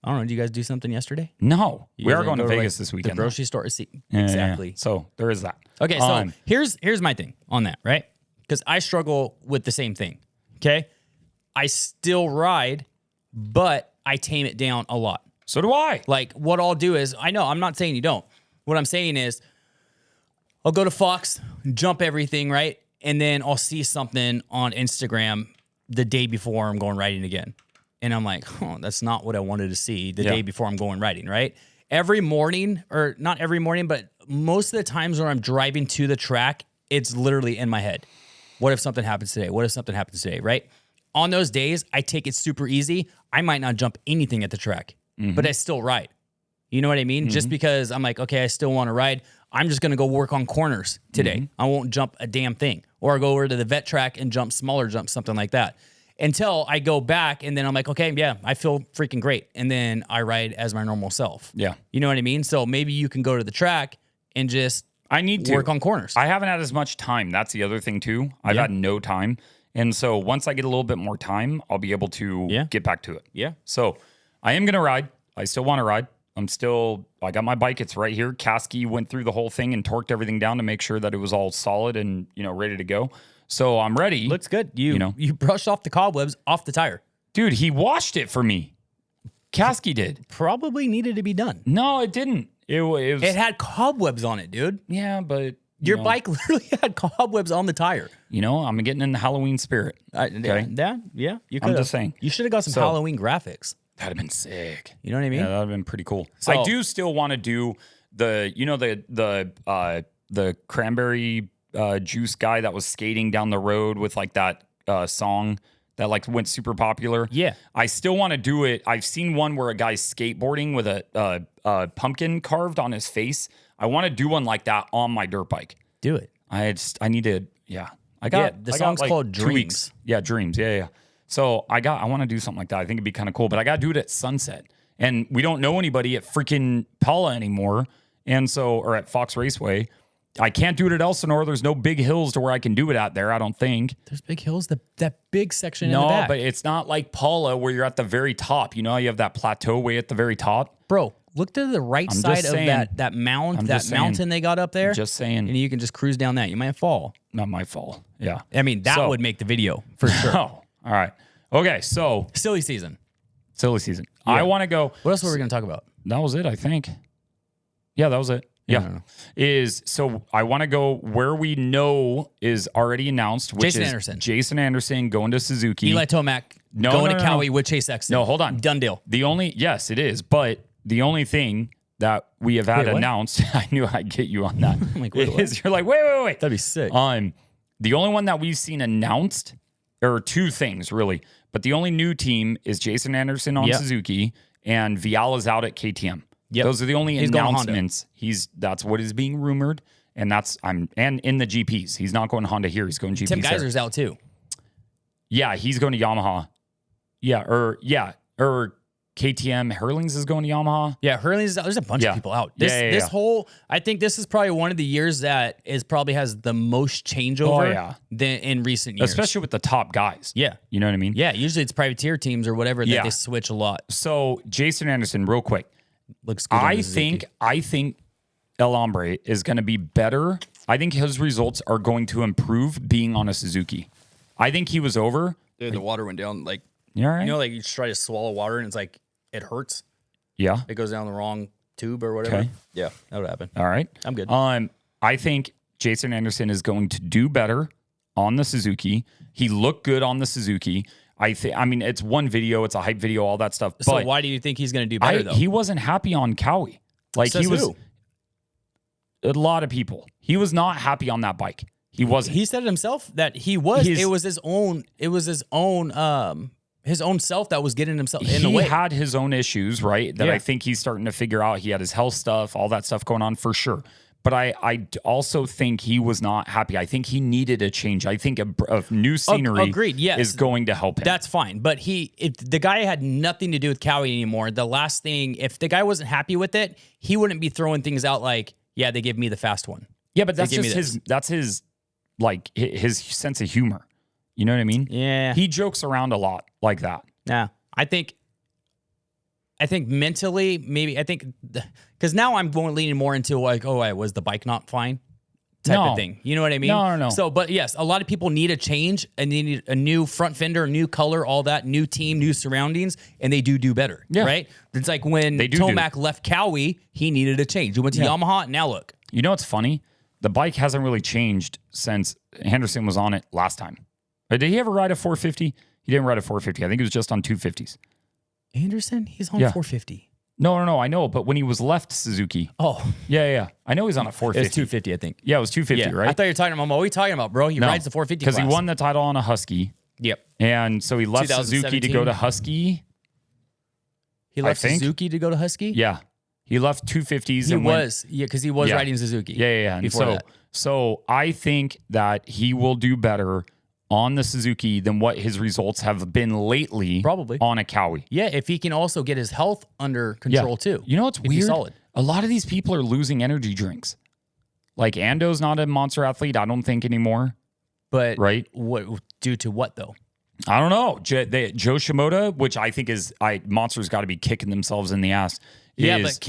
I don't know. Did you guys do something yesterday? No. You We guys are going to go Vegas like, this weekend. The grocery store. See, Yeah, exactly. yeah. So there is that. Okay, so here's my thing on that, right? Because I struggle with the same thing. Okay, I still ride, but I tame it down a lot. So do I. Like what I'll do is, I know I'm not saying you don't. What I'm saying is, I'll go to Fox, jump everything, right, and then I'll see something on Instagram the day before I'm going riding again, and I'm like, oh, that's not what I wanted to see the day before I'm going riding, right? Every morning, or not every morning, but most of the times when I'm driving to the track, it's literally in my head. What if something happens today? What if something happens today, right? On those days, I take it super easy. I might not jump anything at the track, but I still ride. You know what I mean? Just because I'm like, okay, I still want to ride. I'm just going to go work on corners today. I won't jump a damn thing. Or go over to the vet track and jump smaller jumps, something like that. Until I go back and then I'm like, okay, yeah, I feel freaking great. And then I ride as my normal self. Yeah. You know what I mean? So maybe you can go to the track and just work on corners. I haven't had as much time. That's the other thing too. I've had no time. And so once I get a little bit more time, I'll be able to get back to it. Yeah. So I am going to ride. I still want to ride. I got my bike. It's right here. Kasky went through the whole thing and torqued everything down to make sure that it was all solid and, ready to go. So I'm ready. Looks good. You brushed off the cobwebs off the tire. Dude, he washed it for me. Kasky did. Probably needed to be done. No, it didn't. It was. It had cobwebs on it, dude. Yeah, but your bike literally had cobwebs on the tire. I'm getting in the Halloween spirit. Okay. Yeah. You could. I'm just saying. You should have got some Halloween graphics. That'd have been sick. You know what I mean? Yeah, that'd have been pretty cool. So, I do still want to do the cranberry juice guy that was skating down the road with like that song that like went super popular. Yeah. I still want to do it. I've seen one where a guy's skateboarding with a pumpkin carved on his face. I want to do one like that on my dirt bike. Do it. I need to. Yeah. The song's called 2 weeks. Dreams. Yeah, Dreams. Yeah. So I want to do something like that. I think it'd be kind of cool, but I got to do it at sunset. And we don't know anybody at freaking Paula anymore. Or at Fox Raceway. I can't do it at Elsinore. There's no big hills to where I can do it out there, I don't think. There's big hills, that big section in the back. No, but it's not like Paula where you're at the very top. You have that plateau way at the very top. Bro, look to the right side of that mound, mountain they got up there. I'm just saying. And you can just cruise down that. You might fall. Not my fault. Yeah. I mean, that would make the video for sure. Oh, all right. Okay, so. Silly season. Silly season. Yeah. I want to go. What else were we going to talk about? That was it, I think. Yeah, that was it. Yeah. So I want to go where we know is already announced, which Jason is Anderson. Jason Anderson going to Suzuki. Eli Tomac going to Cowie with Chase Sexton. No, hold on. Done deal. Yes, it is. But the only thing that we have had Wait, what? announced, I knew I'd get you on that. I'm like, wait, what? You're like, wait. That'd be sick. The only one that we've seen announced, or two things really, but the only new team is Jason Anderson on Suzuki and Viala's out at KTM. Yep. Those are the only He's going Honda. announcements. That's what is being rumored, and and in the GPs. He's not going Honda here. He's going GPs. Tim there. Geiser's out too. Yeah, he's going to Yamaha. Or KTM. Hurlings is going to Yamaha. Yeah, Hurley's out. There's a bunch of people out. This whole, I think this is probably one of the years that probably has the most changeover than in recent years. Especially with the top guys. Yeah. You know what I mean? Yeah, usually it's privateer teams or whatever that they switch a lot. So Jason Anderson, real quick. Looks good. I think El Hombre is going to be better. I think his results are going to improve being on a Suzuki. I think he was over. Dude, the water went down like, you all right? you know, like you try to swallow water and it's like, it hurts. Yeah. It goes down the wrong tube or whatever. Okay. Yeah, that would happen. All right. I'm good. I think Jason Anderson is going to do better on the Suzuki. He looked good on the Suzuki. I mean, it's one video, it's a hype video, all that stuff. So but why do you think he's going to do better though? He wasn't happy on Cowie. Like Says he was who? a lot of people. He was not happy on that bike. He wasn't. He said it himself that he was. It was his own self that was getting himself in the way. He had his own issues, right? That I think he's starting to figure out. He had his health stuff, all that stuff going on for sure. But I also think he was not happy. I think he needed a change. I think a new scenery agreed, yes. is going to help him. That's fine. But if the guy had nothing to do with Cowie anymore, the last thing, if the guy wasn't happy with it, he wouldn't be throwing things out like, yeah, they give me the fast one. Yeah, but that's just his sense of humor. You know what I mean? Yeah. He jokes around a lot like that. Yeah. I think mentally, maybe, because now I'm leaning more into like, was the bike not fine? Type of thing. You know what I mean? No. So, but yes, a lot of people need a change and they need a new front fender, a new color, all that, new team, new surroundings, and they do better. Yeah. Right? It's like when Tomac left Cowie, he needed a change. He went to Yamaha, now look. You know what's funny? The bike hasn't really changed since Henderson was on it last time. Did he ever ride a 450? He didn't ride a 450. I think it was just on 250s. Anderson? He's on 450. No, I know. But when he was left Suzuki. Oh. Yeah. I know he's on a 450. It's 250, I think. Yeah, it was 250, right? I thought you were talking about, what are you talking about, bro? He rides the 450 because he won the title on a Husky. Yep. And so he left Suzuki to go to Husky. He left Suzuki to go to Husky? Yeah. He left 250s. Because he was riding Suzuki. Yeah. And so I think that he will do better on the Suzuki than what his results have been lately. Probably. On a Cowie. Yeah, if he can also get his health under control too. You know what's weird? Solid. A lot of these people are losing energy drinks. Like Ando's not a monster athlete, I don't think anymore. But right? What due to what though? I don't know. Joe Shimoda, which I think Monster's got to be kicking themselves in the ass. Yeah, but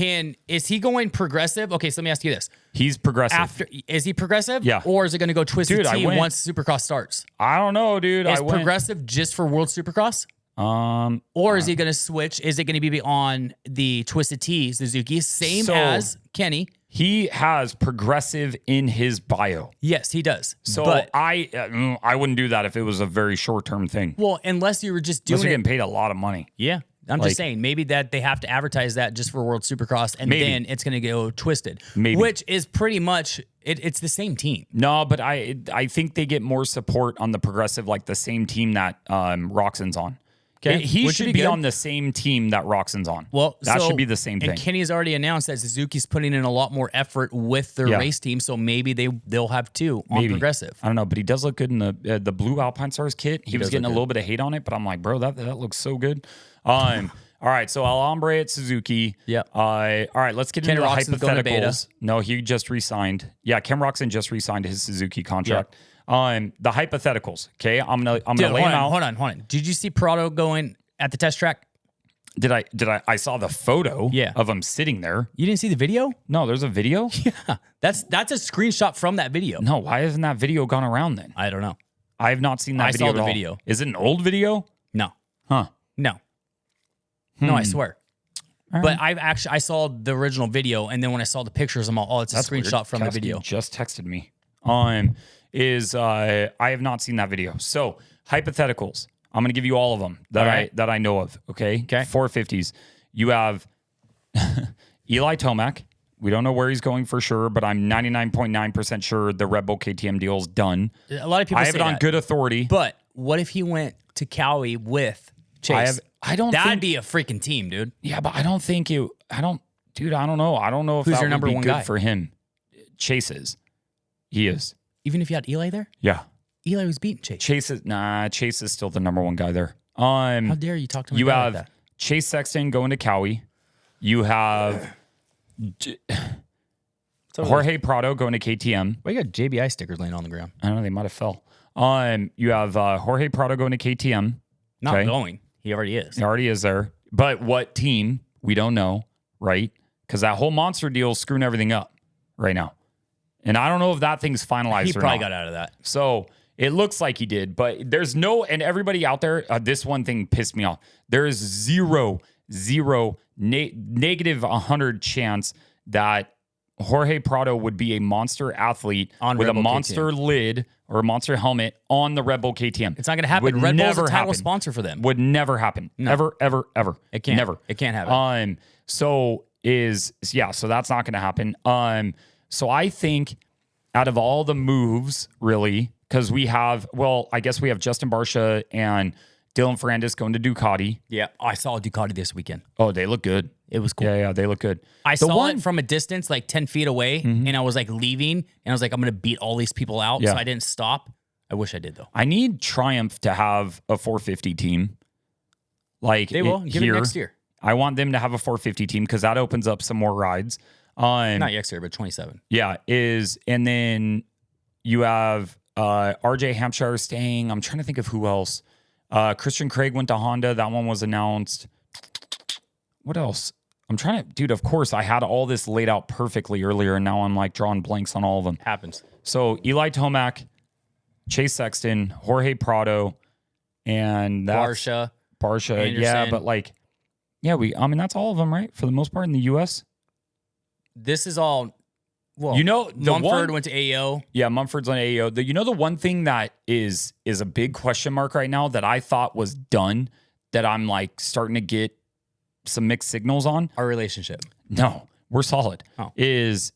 is he going progressive? Okay, so let me ask you this. He's progressive. Is he progressive? Yeah. Or is it going to go twisted T once Supercross starts? I don't know, dude. Is progressive just for World Supercross? Or is he going to switch? Is it going to be on the Twisted T Suzuki, same as Kenny? He has progressive in his bio. Yes, he does. So but I wouldn't do that if it was a very short-term thing. Well, unless you were just doing unless you're getting paid a lot of money. Yeah. I'm just saying, maybe that they have to advertise that just for World Supercross, and then it's going to go twisted. Maybe. Which is pretty much, it's the same team. No, but I think they get more support on the progressive, like the same team that Roxon's on. Okay. He should be on the same team that Roxon's on. Well, that should be the same thing. And Kenny's already announced that Suzuki's putting in a lot more effort with their race team, so maybe they'll have two on progressive. I don't know, but he does look good in the blue Alpine Stars kit. He was getting a little bit of hate on it, but I'm like, bro, that looks so good. All right, so El Hombre at Suzuki. Yeah. All right, let's get into the hypotheticals. No, he just re-signed. Yeah, Ken Roxon just re-signed his Suzuki contract. The hypotheticals. Okay, I'm gonna lay them out. Hold on. Did you see Prado going at the test track? Did I saw the photo of him sitting there. You didn't see the video? No, there's a video? Yeah. That's a screenshot from that video. No, why hasn't that video gone around then? I don't know. I have not seen that video. I saw the video. Is it an old video? No. Huh. No. No, I swear. Right. But I saw the original video, and then when I saw the pictures, I'm all, it's a screenshot weird. From the video. Just texted me. I have not seen that video. So hypotheticals. I'm gonna give you all of them that I know of. Okay. 450s. You have Eli Tomac. We don't know where he's going for sure, but I'm 99.9% sure the Red Bull KTM deal is done. A lot of people I say have it on that. good authority. But what if he went to Cowie with Chase? That'd be a freaking team, dude. Yeah, but I don't think it. I don't know. I don't know if Who's that your would number be one good guy? for him. Chase is. He is. Even if you had Eli there? Yeah. Eli was beating Chase. Chase is still the number one guy there. How dare you talk to me You like have that? Chase Sexton going to Cowie. You have Jorge Prado going to KTM. Why you got JBI stickers laying on the ground? I don't know, they might have fell. You have Jorge Prado going to KTM. Not Okay. going. He already is. He already is there. But what team? We don't know, right? Because that whole monster deal is screwing everything up right now. And I don't know if that thing's finalized He or probably not. got out of that. So it looks like he did, but there's no, and everybody out there, this one thing pissed me off. There is zero, negative 100 chance that Jorge Prado would be a monster athlete On with Red a Bull monster KTM. lid or a monster helmet on the Red Bull KTM. It's not going to happen. Would Red Bull's never a title happen. sponsor for them. Would never happen. Ever. It can't. Never. It can't happen. So that's not going to happen. So I think out of all the moves, really, because we have, I guess we have Justin Barcia and Dylan Ferrandis going to Ducati. Yeah. I saw Ducati this weekend. Oh, they look good. It was cool. Yeah, they look good. I saw it from a distance, like 10 feet away, and I was like leaving, and I was like, I'm going to beat all these people out. Yeah. So I didn't stop. I wish I did, though. I need Triumph to have a 450 team. Like They will. Give it next year. I want them to have a 450 team because that opens up some more rides. Not next year, but 27. Yeah, and then you have RJ Hampshire staying. I'm trying to think of who else. Christian Craig went to Honda. That one was announced. What else? I'm trying to, dude, of course, I had all this laid out perfectly earlier, and now I'm like drawing blanks on all of them. Happens. So Eli Tomac, Chase Sexton, Jorge Prado, and that's Barsha. Yeah, Anderson. but that's all of them, right? For the most part in the U.S. This is all, well, The Mumford went to AEO. Yeah, Mumford's on AEO. The one thing that is a big question mark right now that I thought was done, that I'm like starting to get some mixed signals on. Our relationship. No, we're solid. Oh. Is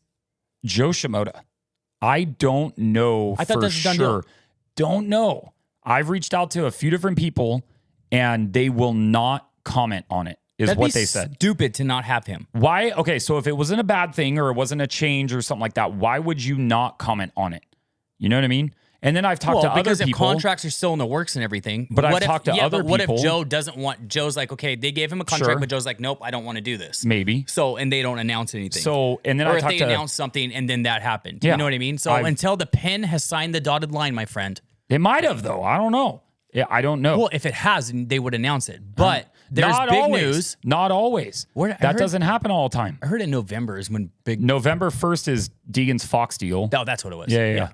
Joe Shimoda. I don't know I thought for that's a done sure. deal. Don't know. I've reached out to a few different people and they will not comment on it, is That'd what be they said. stupid to not have him. Why? Okay, so if it wasn't a bad thing or it wasn't a change or something like that, why would you not comment on it? You know what I mean? And then I've talked to other because if people. contracts are still in the works and everything. But I've what if- talked to other but what if people. Joe doesn't want? Joe's like, okay, they gave him a contract, Sure. but Joe's like, nope, I don't want to do this. Maybe. So, and they don't announce anything. So, and then or I if talked they to. announce something and then that happened. Yeah. You know what I mean? So until the pen has signed the dotted line, my friend. It might have, though. I don't know. Yeah, I don't know. Well, if it has, they would announce it. But there's Not big always. news. Not always. I That heard- doesn't happen all the time. I heard in November is when big. November 1st is Deegan's Fox deal. Oh, that's what it was. Yeah.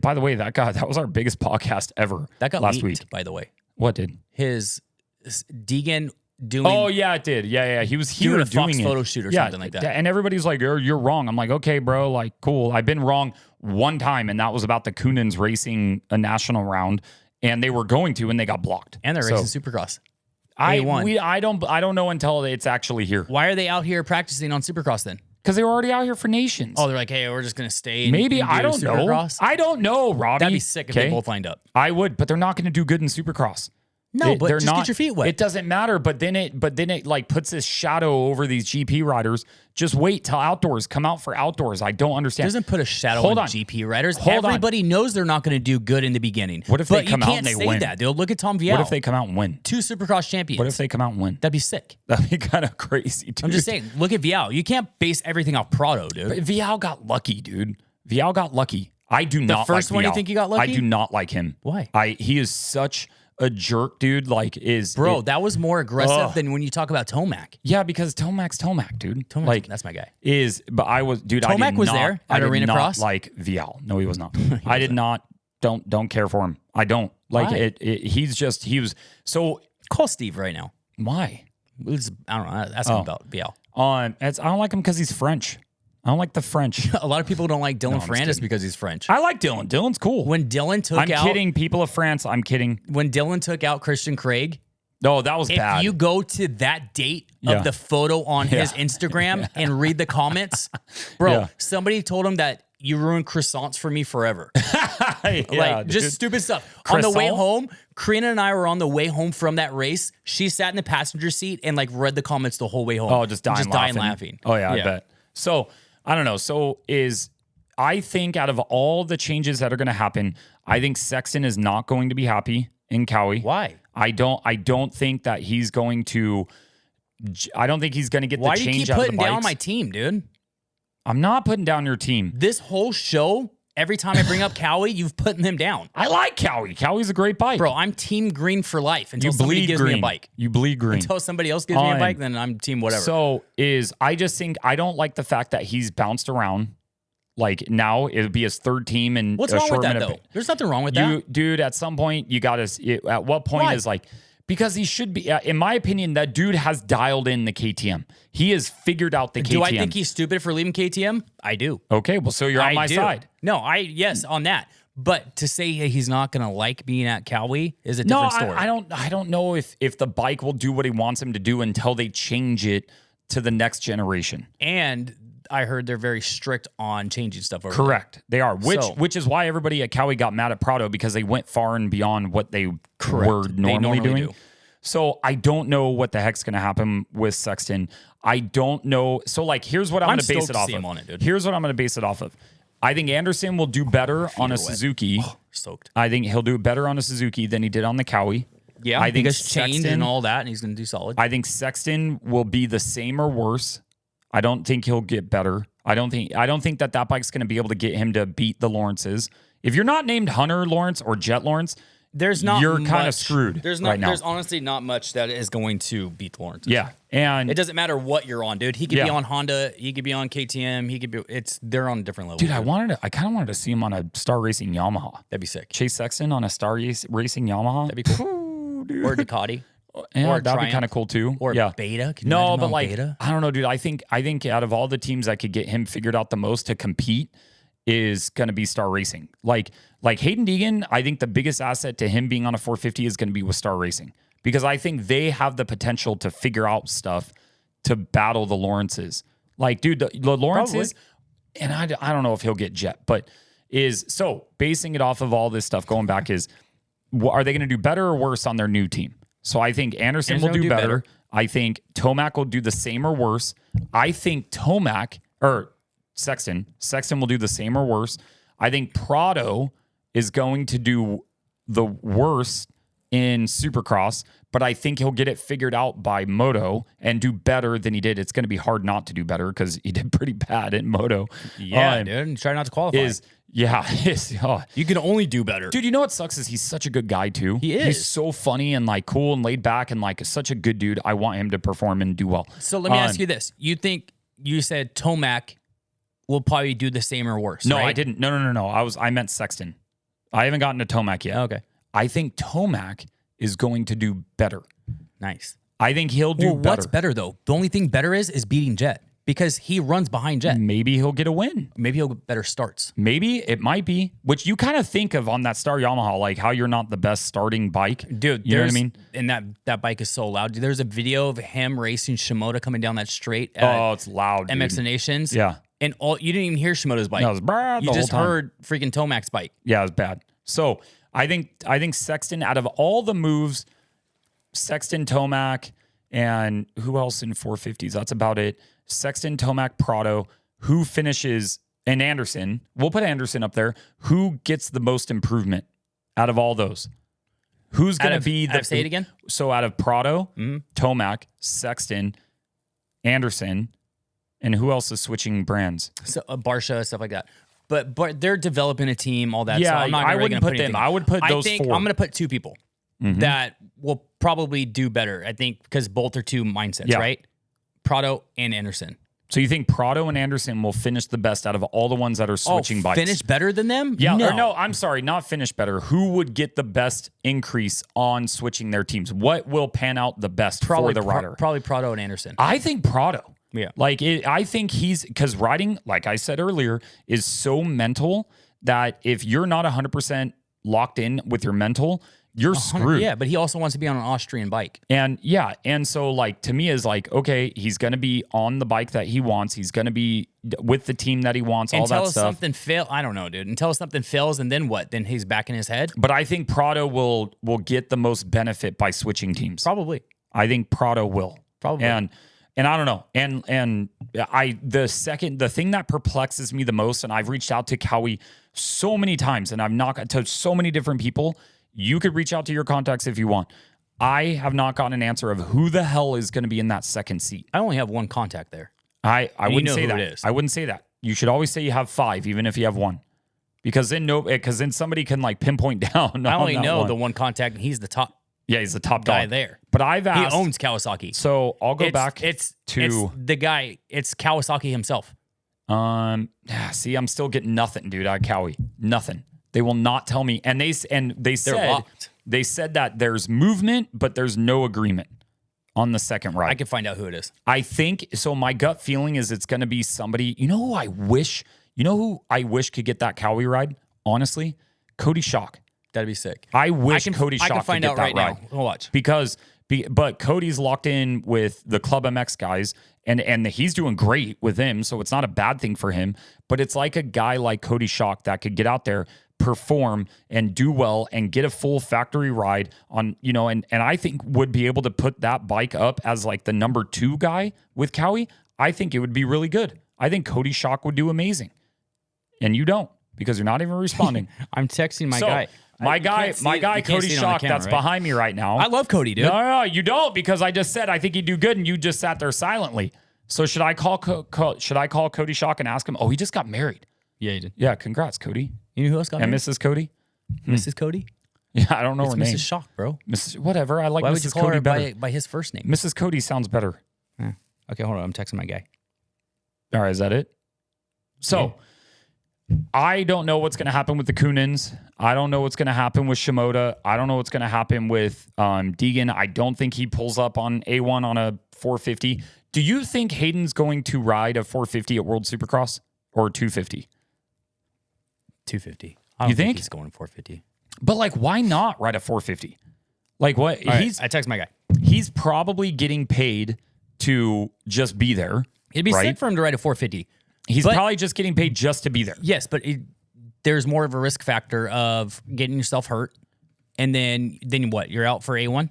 By the way, that was our biggest podcast ever. That got last leaked, week. by the way. What did? His Deegan doing. Oh yeah, it did. Yeah. He was here Doing a doing Fox it. photo shoot or something like that. And everybody's like, "You're wrong." I'm like, "Okay, bro. Like, cool. I've been wrong one time, and that was about the Coonans racing a national round, and they were going to, and they got blocked. And they're So, racing Supercross. I A1. don't know until it's actually here Why are they out here practicing on Supercross then? because they were already out here for nations. Oh, they're like, hey, we're just gonna stay. And, Maybe and I do don't know. Supercross? I don't know, Robbie. That'd be sick if they both lined up. I would, but they're not going to do good in Supercross. No, but They're just not, get your feet wet. It doesn't matter, but then it like puts this shadow over these GP riders. Just wait till outdoors. Come out for outdoors. I don't It understand. doesn't put a shadow Hold on on. GP riders. Hold on. Everybody knows they're not going to do good in the beginning. What if they come you out can't and they say win? that, dude. Look at Tom Vial. What if they come out and win? 2 Supercross champions. What if they come out and win? That'd be sick. That'd be kind of crazy, dude. I'm just saying. Look at Vial. You can't base everything off Prado, dude. But Vial got lucky, dude. Vial got lucky. I do not first like one you Vial. think he got lucky? I do not like him. Why? He is such a jerk, dude. Like, Bro, that was more aggressive Ugh. than when you talk about Tomac. yeah, because Tomac's Tomac, dude. Tomac, like, that's my guy. But I was, dude. I Tomac did was not, there I at did not Arenacross? like Vial. No, he was not. I did not. Don't care for him. I don't like Why? it. He was so. Call Steve right now. Why? I don't know. Ask him about Vial. I don't like him because he's French. I don't like the French. A lot of people don't like Dylan I'm just Ferrandis kidding. because he's French. I like Dylan. Dylan's cool. When Dylan took I'm out, kidding. People of France, I'm kidding. when Dylan took out Christian Craig, No, that was bad. If you go to that date of the photo on his Instagram and read the comments, bro, somebody told him that you ruined croissants for me forever. Just stupid stuff. On the way home, Karina and I were on the way home from that race. She sat in the passenger seat and like read the comments the whole way home. Oh, just dying laughing. Oh yeah, I bet. So I don't know. I think out of all the changes that are going to happen, I think Sexton is not going to be happy in Cowie. Why? I don't think that he's going to. I don't think he's going to get the change out of the bikes. Why do you keep putting down my team, dude? I'm not putting down your team. This whole show, every time I bring up Cowie, you've put them down. I like Cowie. Cowie's a great bike. Bro, I'm team green for life until somebody gives me a bike. You bleed green. Until somebody else gives me a bike, then I'm team whatever. I just think I don't like the fact that he's bounced around. Like now it would be his third team and what's wrong with that though? There's nothing wrong with that. Dude, at some point you got to, at what point is like, because he should be, in my opinion, that dude has dialed in the KTM. He has figured out the KTM. Do I think he's stupid for leaving KTM? I do. Okay, well, so you're on my side. No, yes, on that. But to say he's not going to like being at Cowie is a different story. I don't know if the bike will do what he wants him to do until they change it to the next generation. And I heard they're very strict on changing stuff over Correct. They are, which is why everybody at Cowie got mad at Prado because they went far and beyond what they were normally doing. So I don't know what the heck's going to happen with Sexton. I don't know. So like, here's what I'm going to base it off of. Here's what I'm going to base it off of. I think Anderson will do better on a Suzuki. Soaked. I think he'll do better on a Suzuki than he did on the Cowie. Yeah, I think it's changed and all that, and he's going to do solid. I think Sexton will be the same or worse. I don't think he'll get better. I don't think that bike's going to be able to get him to beat the Lawrences. If you're not named Hunter Lawrence or Jet Lawrence, you're kind of screwed. There's honestly not much that is going to beat Lawrence. Yeah, and it doesn't matter what you're on, dude. He could be on Honda. He could be on KTM. He could be. They're on a different level. Dude, I kind of wanted to see him on a Star Racing Yamaha. That'd be sick. Chase Sexton on a Star Racing Yamaha. That'd be cool. Dude. Or Ducati. Yeah, or that'd be kind of cool too. Or Beta. No, but like Beta? I don't know, dude. I think out of all the teams that could get him figured out the most to compete is going to be Star Racing. Like Hayden Deegan, I think the biggest asset to him being on a 450 is going to be with Star Racing because I think they have the potential to figure out stuff to battle the Lawrences. Like, dude, the Lawrences, and I don't know if he'll get Jet, but basing it off of all this stuff going back is, are they going to do better or worse on their new team? So I think Anderson will do better. I think Tomac will do the same or worse. I think Sexton will do the same or worse. I think Prado is going to do the worst in Supercross, but I think he'll get it figured out by Moto and do better than he did. It's going to be hard not to do better because he did pretty bad in Moto. Yeah, dude. And try not to qualify. You can only do better. Dude, you know what sucks is he's such a good guy too. He is. He's so funny and like cool and laid back and like such a good dude. I want him to perform and do well. So let me ask you this. You said Tomac will probably do the same or worse, No, right? I didn't. No. I meant Sexton. I haven't gotten to Tomac yet. Okay. I think Tomac is going to do better. Nice. I think he'll do better. What's better though? The only thing better is beating Jet because he runs behind Jet. Maybe he'll get a win. Maybe he'll get better starts. Maybe it might be, which you kind of think of on that Star Yamaha, like how you're not the best starting bike. Dude, you know what I mean? And that bike is so loud. There's a video of him racing Shimoda coming down that straight. It's loud, MX dude. Nations. Yeah. And you didn't even hear Shimoda's bike. No, it was bad. You just heard freaking Tomac's bike. Yeah, it was bad. So I think Sexton, out of all the moves, Sexton, Tomac, and who else in 450s? That's about it. Sexton, Tomac, Prado. Who finishes? And Anderson. We'll put Anderson up there. Who gets the most improvement out of all those? Who's going to be the... Say it again? So out of Prado, Tomac, Sexton, Anderson, and who else is switching brands? So Barsha, stuff like that. But they're developing a team, all that. Yeah, so I'm not I really wouldn't put them. I would put those four. I'm going to put two people that will probably do better, I think, because both are two mindsets, right? Prado and Anderson. So you think Prado and Anderson will finish the best out of all the ones that are switching bikes? Finish better than them? Yeah. No, I'm sorry, not finish better. Who would get the best increase on switching their teams? What will pan out the best for the rider? Probably Prado and Anderson. I think Prado. Yeah. I think because riding, like I said earlier, is so mental that if you're not 100% locked in with your mental, you're screwed. Yeah, but he also wants to be on an Austrian bike. And so like to me is like, okay, he's going to be on the bike that he wants. He's going to be with the team that he wants, all that Until stuff. something fails, I don't know, dude. Until something fails, and then what? Then he's back in his head? But I think Prado will get the most benefit by switching teams. Probably. I think Prado will. Probably. And I don't know. And the thing that perplexes me the most, and I've reached out to Cowie so many times, and I've knocked to so many different people. You could reach out to your contacts if you want. I have not gotten an answer of who the hell is going to be in that second seat. I only have one contact there. I wouldn't say who that. it is. I wouldn't say that. You should always say you have 5, even if you have 1. Because then somebody can like pinpoint down. I only know one. the one contact, and he's the top Yeah, he's the top guy dog there. But I've asked. He owns Kawasaki. So I'll go back It's to the guy. It's Kawasaki himself. See, I'm still getting nothing, dude. Out of Cowie, nothing. They will not tell me, and they said locked. They said that there's movement, but there's no agreement on the second ride. I can find out who it is. I think so. My gut feeling is it's going to be somebody. You know who I wish could get that Cowie ride. Honestly, Cody Schock. That'd be sick. I wish Cody Schock I can find could out get right that ride. now. We'll watch. But Cody's locked in with the Club MX guys, and he's doing great with them, so it's not a bad thing for him. But it's like a guy like Cody Schock that could get out there, perform, and do well, and get a full factory ride on, and I think would be able to put that bike up as like the number 2 guy with Cowie. I think it would be really good. I think Cody Schock would do amazing, and you don't because you're not even responding. I'm texting my guy. My guy, Cody Schock, that's behind me right now. I love Cody, dude. No, you don't, because I just said I think he'd do good, and you just sat there silently. So should I call Cody Schock and ask him? Oh, he just got married. Yeah, he did. Yeah, congrats, Cody. You know who else got And married? Mrs. Cody. Mrs. Cody? Yeah, I don't know It's her name. Mrs. Schock, bro. Mrs. Whatever. I like Why Mrs. would you call Cody her better. by his first name? Mrs. Cody sounds better. Okay, hold on. I'm texting my guy. All right, is that it? So, I don't know what's going to happen with the Kunins. I don't know what's going to happen with Shimoda. I don't know what's going to happen with Deegan. I don't think he pulls up on A1 on a 450. Do you think Hayden's going to ride a 450 at World Supercross or 250? 250. I don't think? he's going 450? But like, why not ride a 450? Like what? All right, I text my guy. He's probably getting paid to just be there. It'd be right? sick for him to ride a 450. He's probably just getting paid just to be there. Yes, but there's more of a risk factor of getting yourself hurt, and then what? You're out for A1?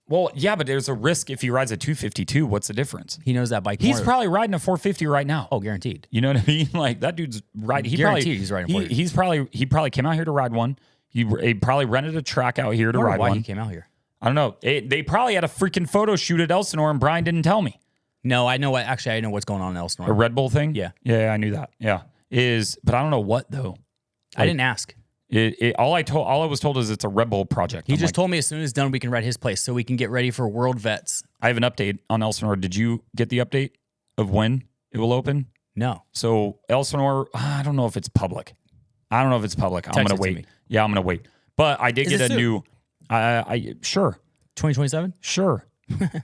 Well, yeah, but there's a risk if he rides a 252. What's the difference? He knows that bike He's more. probably riding a 450 right now. Oh, guaranteed. You know what I mean? Like that dude's riding. Guaranteed he's riding 450. He probably came out here to ride one. He probably rented a track out here to ride why one. he came out here. I don't know. They probably had a freaking photo shoot at Elsinore, and Brian didn't tell me. No, I know what. Actually, I know what's going on in Elsinore. A Red Bull thing? Yeah. Yeah, I knew that. Yeah. But I don't know what though. I didn't ask. All I was told is it's a Red Bull project. He just told me as soon as it's done, we can ride his place so we can get ready for World Vets. I have an update on Elsinore. Did you get the update of when it will open? No. So Elsinore, I don't know if it's public. I'm going to wait. Yeah, I'm going to wait. But I did get a new, sure. 2027? Sure.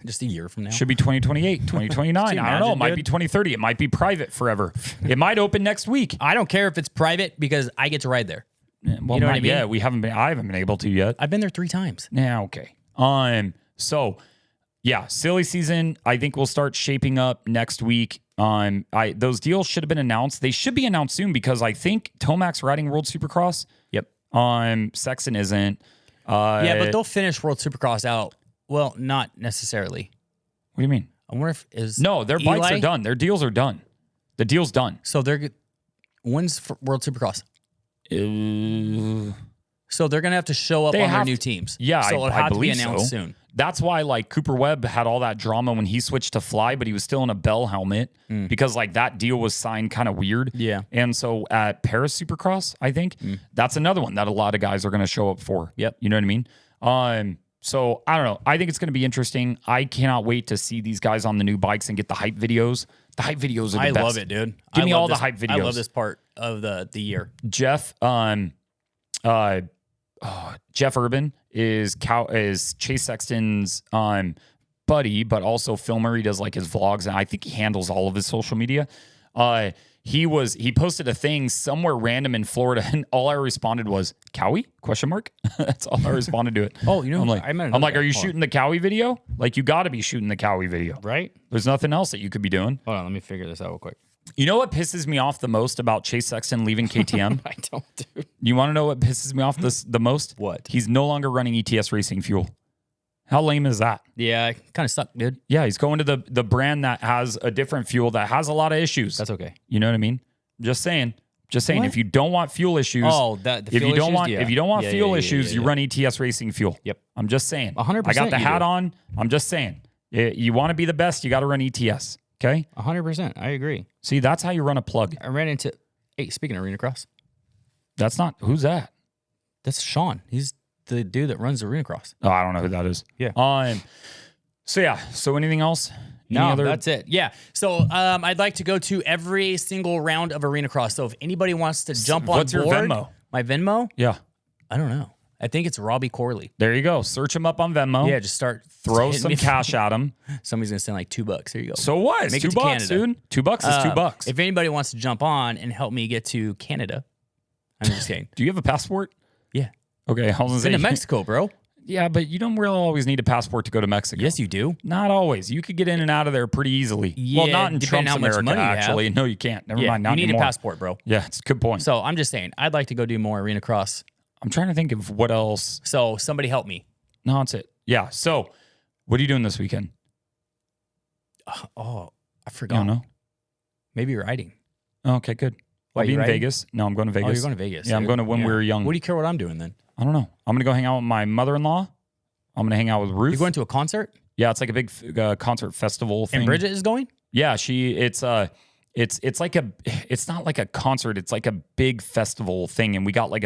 Just a year from now. Should be 2028, 2029. I don't know. It might be 2030. It might be private forever. It might open next week. I don't care if it's private because I get to ride there. Well, you know what I mean? Yeah, I haven't been able to yet. I've been there 3 times. Yeah, okay. So yeah, silly season, I think we'll start shaping up next week. Those deals should have been announced. They should be announced soon because I think Tomac's riding World Supercross. Yep. Sexton isn't. Yeah, but they'll finish World Supercross out. Well, not necessarily. What do you mean? I wonder if their bikes are done. Their deals are done. The deal's done. So when's World Supercross? So they're gonna have to show up on their new teams. Yeah, so it'll I have to be believe announced so. soon. That's why like Cooper Webb had all that drama when he switched to Fly, but he was still in a Bell helmet because like that deal was signed kind of weird. Yeah. And so at Paris Supercross, I think that's another one that a lot of guys are going to show up for. Yep. You know what I mean? So I don't know. I think it's going to be interesting. I cannot wait to see these guys on the new bikes and get the hype videos. The hype videos are the best. I love it, dude. Give me all the hype videos. I love this part of the year. Jeff Urban is Chase Sexton's buddy, but also filmer. He does like his vlogs, and I think he handles all of his social media. he posted a thing somewhere random in Florida, and all I responded was Cowie ? ? That's all I responded to it. Oh, you know, I'm like, are you Hold on. shooting the Cowie video? Like, you got to be shooting the Cowie video, Right? There's nothing else that you could be doing. Hold on, let me figure this out real quick. You know what pisses me off the most about Chase Sexton leaving KTM? I don't, dude. You want to know what pisses me off the most? What? He's no longer running ETS Racing Fuel. How lame is that? Yeah, kind of sucked, dude. Yeah, he's going to the brand that has a different fuel that has a lot of issues. That's okay. You know what I mean? Just saying. What? If you don't want fuel issues, the if fuel you don't issues? want Yeah. if you don't want Yeah, fuel yeah, issues, you run ETS Racing Fuel. Yep. I'm just saying. 100% I got the you hat do. on. I'm just saying. You want to be the best, you got to run ETS. Okay? 100%. I agree. See, that's how you run a plug. I ran into. Hey, speaking of Arenacross, That's not who's that? that's Sean. He's the dude that runs Arenacross. Oh, I don't know who that is. Yeah. So anything else? Any No, other- that's it. Yeah. So I'd like to go to every single round of Arenacross. So if anybody wants to jump on what's your board, Venmo? my Venmo, Yeah. I don't know. I think it's Robby Corlee. There you go. Search him up on Venmo. Yeah, just start Throw hitting some me. cash at him. Somebody's gonna send like $2. Here you go. So what? It's Make $2, it to Canada. dude. $2 is $2. If anybody wants to jump on and help me get to Canada, I'm just kidding. Do you have a passport? Yeah. Okay, I was Send to Mexico, bro. Yeah, but you don't really always need a passport to go to Mexico. Yes, you do. Not always. You could get in and out of there pretty easily. Yeah, well, not in depending Trump's how much America, money you have. actually. No, you can't. Never Yeah, mind. Not you need anymore. a passport, bro. Yeah, it's a good point. So I'm just saying, I'd like to go do more Arenacross. I'm trying to think of what else. So somebody help me. No, that's it. Yeah. So, what are you doing this weekend? Oh, I You forgot. don't know? Maybe riding. Okay, good. Why, I'll be you in riding? Vegas. No, I'm going to Vegas. Oh, you're going to Vegas. Yeah, I'm dude. going to when we were young. What do you care what I'm doing then? I don't know. I'm going to go hang out with my mother-in-law. I'm going to hang out with Ruth. You're going to a concert? Yeah, it's like a big concert festival thing. And Bridget is going? Yeah, it's like it's not like a concert, it's like a big festival thing, and we got like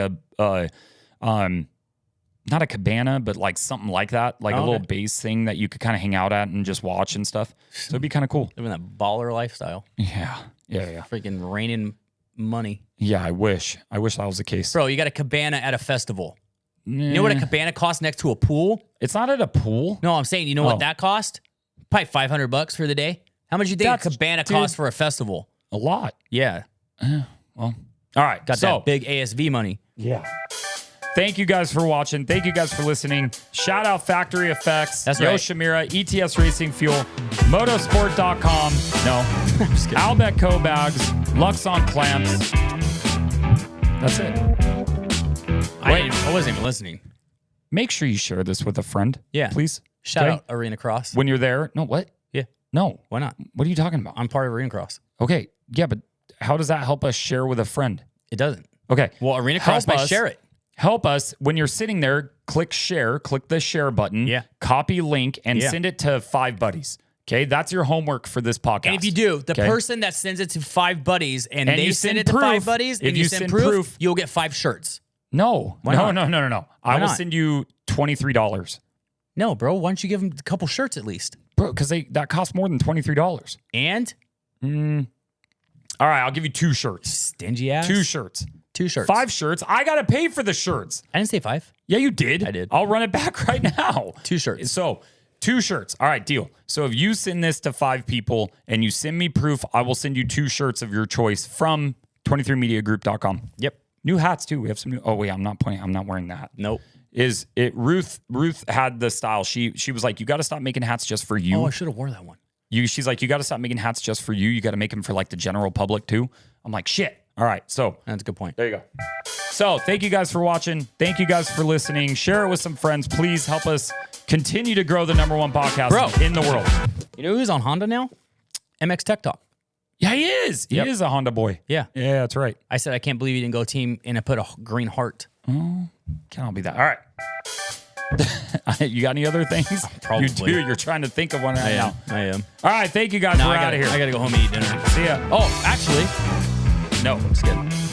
not a cabana, but like something like that, like a little base thing that you could kind of hang out at and just watch and stuff. So it'd be kind of cool. Living that baller lifestyle. Yeah. Freaking raining money. Yeah, I wish that was the case. Bro, you got a cabana at a festival. You know what a cabana costs next to a pool? It's not at a pool. No, I'm saying, you know what that cost? Probably $500 for the day. How much do you think a cabana costs for a festival? A lot. Yeah. Well, all right. Got that big ASV money. Yeah. Thank you guys for watching. Thank you guys for listening. Shout out Factory Effects, That's Yo right. Shamira, ETS Racing Fuel, Motosport.com, no, I'm just kidding. Albeco Bags, Luxon Clamps. That's it. I wasn't even listening. Make sure you share this with a friend. Yeah. Please. Shout Okay? out Arenacross. When you're there. No, what? Yeah. No. Why not? What are you talking about? I'm part of Arenacross. Okay. Yeah, but how does that help us share with a friend? It doesn't. Okay. Well, Arenacross Help might us. share it. Help us when you're sitting there, click share, click the share button, Yeah. copy link, and Yeah. send it to 5 buddies. Okay, that's your homework for this podcast. And if you do, the Okay? person that sends it to 5 buddies and And they you send send it to proof, 5 buddies if and you you send send proof, proof- you'll get 5 shirts. No, Why no, not? no. I will not? send you $23, No, bro. Why don't you give them a couple shirts at least? bro, because that costs more than $23. And All right, I'll give you 2 shirts. stingy ass. 2 shirts. 2 shirts. 5 shirts. I gotta pay for the shirts. I didn't say 5. Yeah, you did. I did. I'll run it back right now. 2 shirts. So 2 shirts. All right, deal. So if you send this to 5 people and you send me proof, I will send you 2 shirts of your choice from 23mediagroup.com. Yep. New hats too. We have some new. Oh wait, I'm not wearing the hat. Nope. Is it Ruth had the style. She was like, you got to stop making hats just for you. Oh, I should have wore that one. She's like, you got to stop making hats just for you. You got to make them for like the general public too. I'm like, shit. All right. So That's a good point. there you go. So thank you guys for watching. Thank you guys for listening. Share it with some friends. Please help us continue to grow the #1 podcast Bro. in the world. You know who's on Honda now? MX Tech Talk. Yeah, he is. He Yep. is a Honda boy. Yeah. Yeah, that's right. I said I can't believe you didn't go team and I put a green heart. Can't all be that. All right. You got any other things? Probably. You do. You're trying to think of one right now. I am. All right. Thank you guys. No, We're I out of here. gotta go home and eat dinner. See ya. Oh, actually, No. I'm just kidding.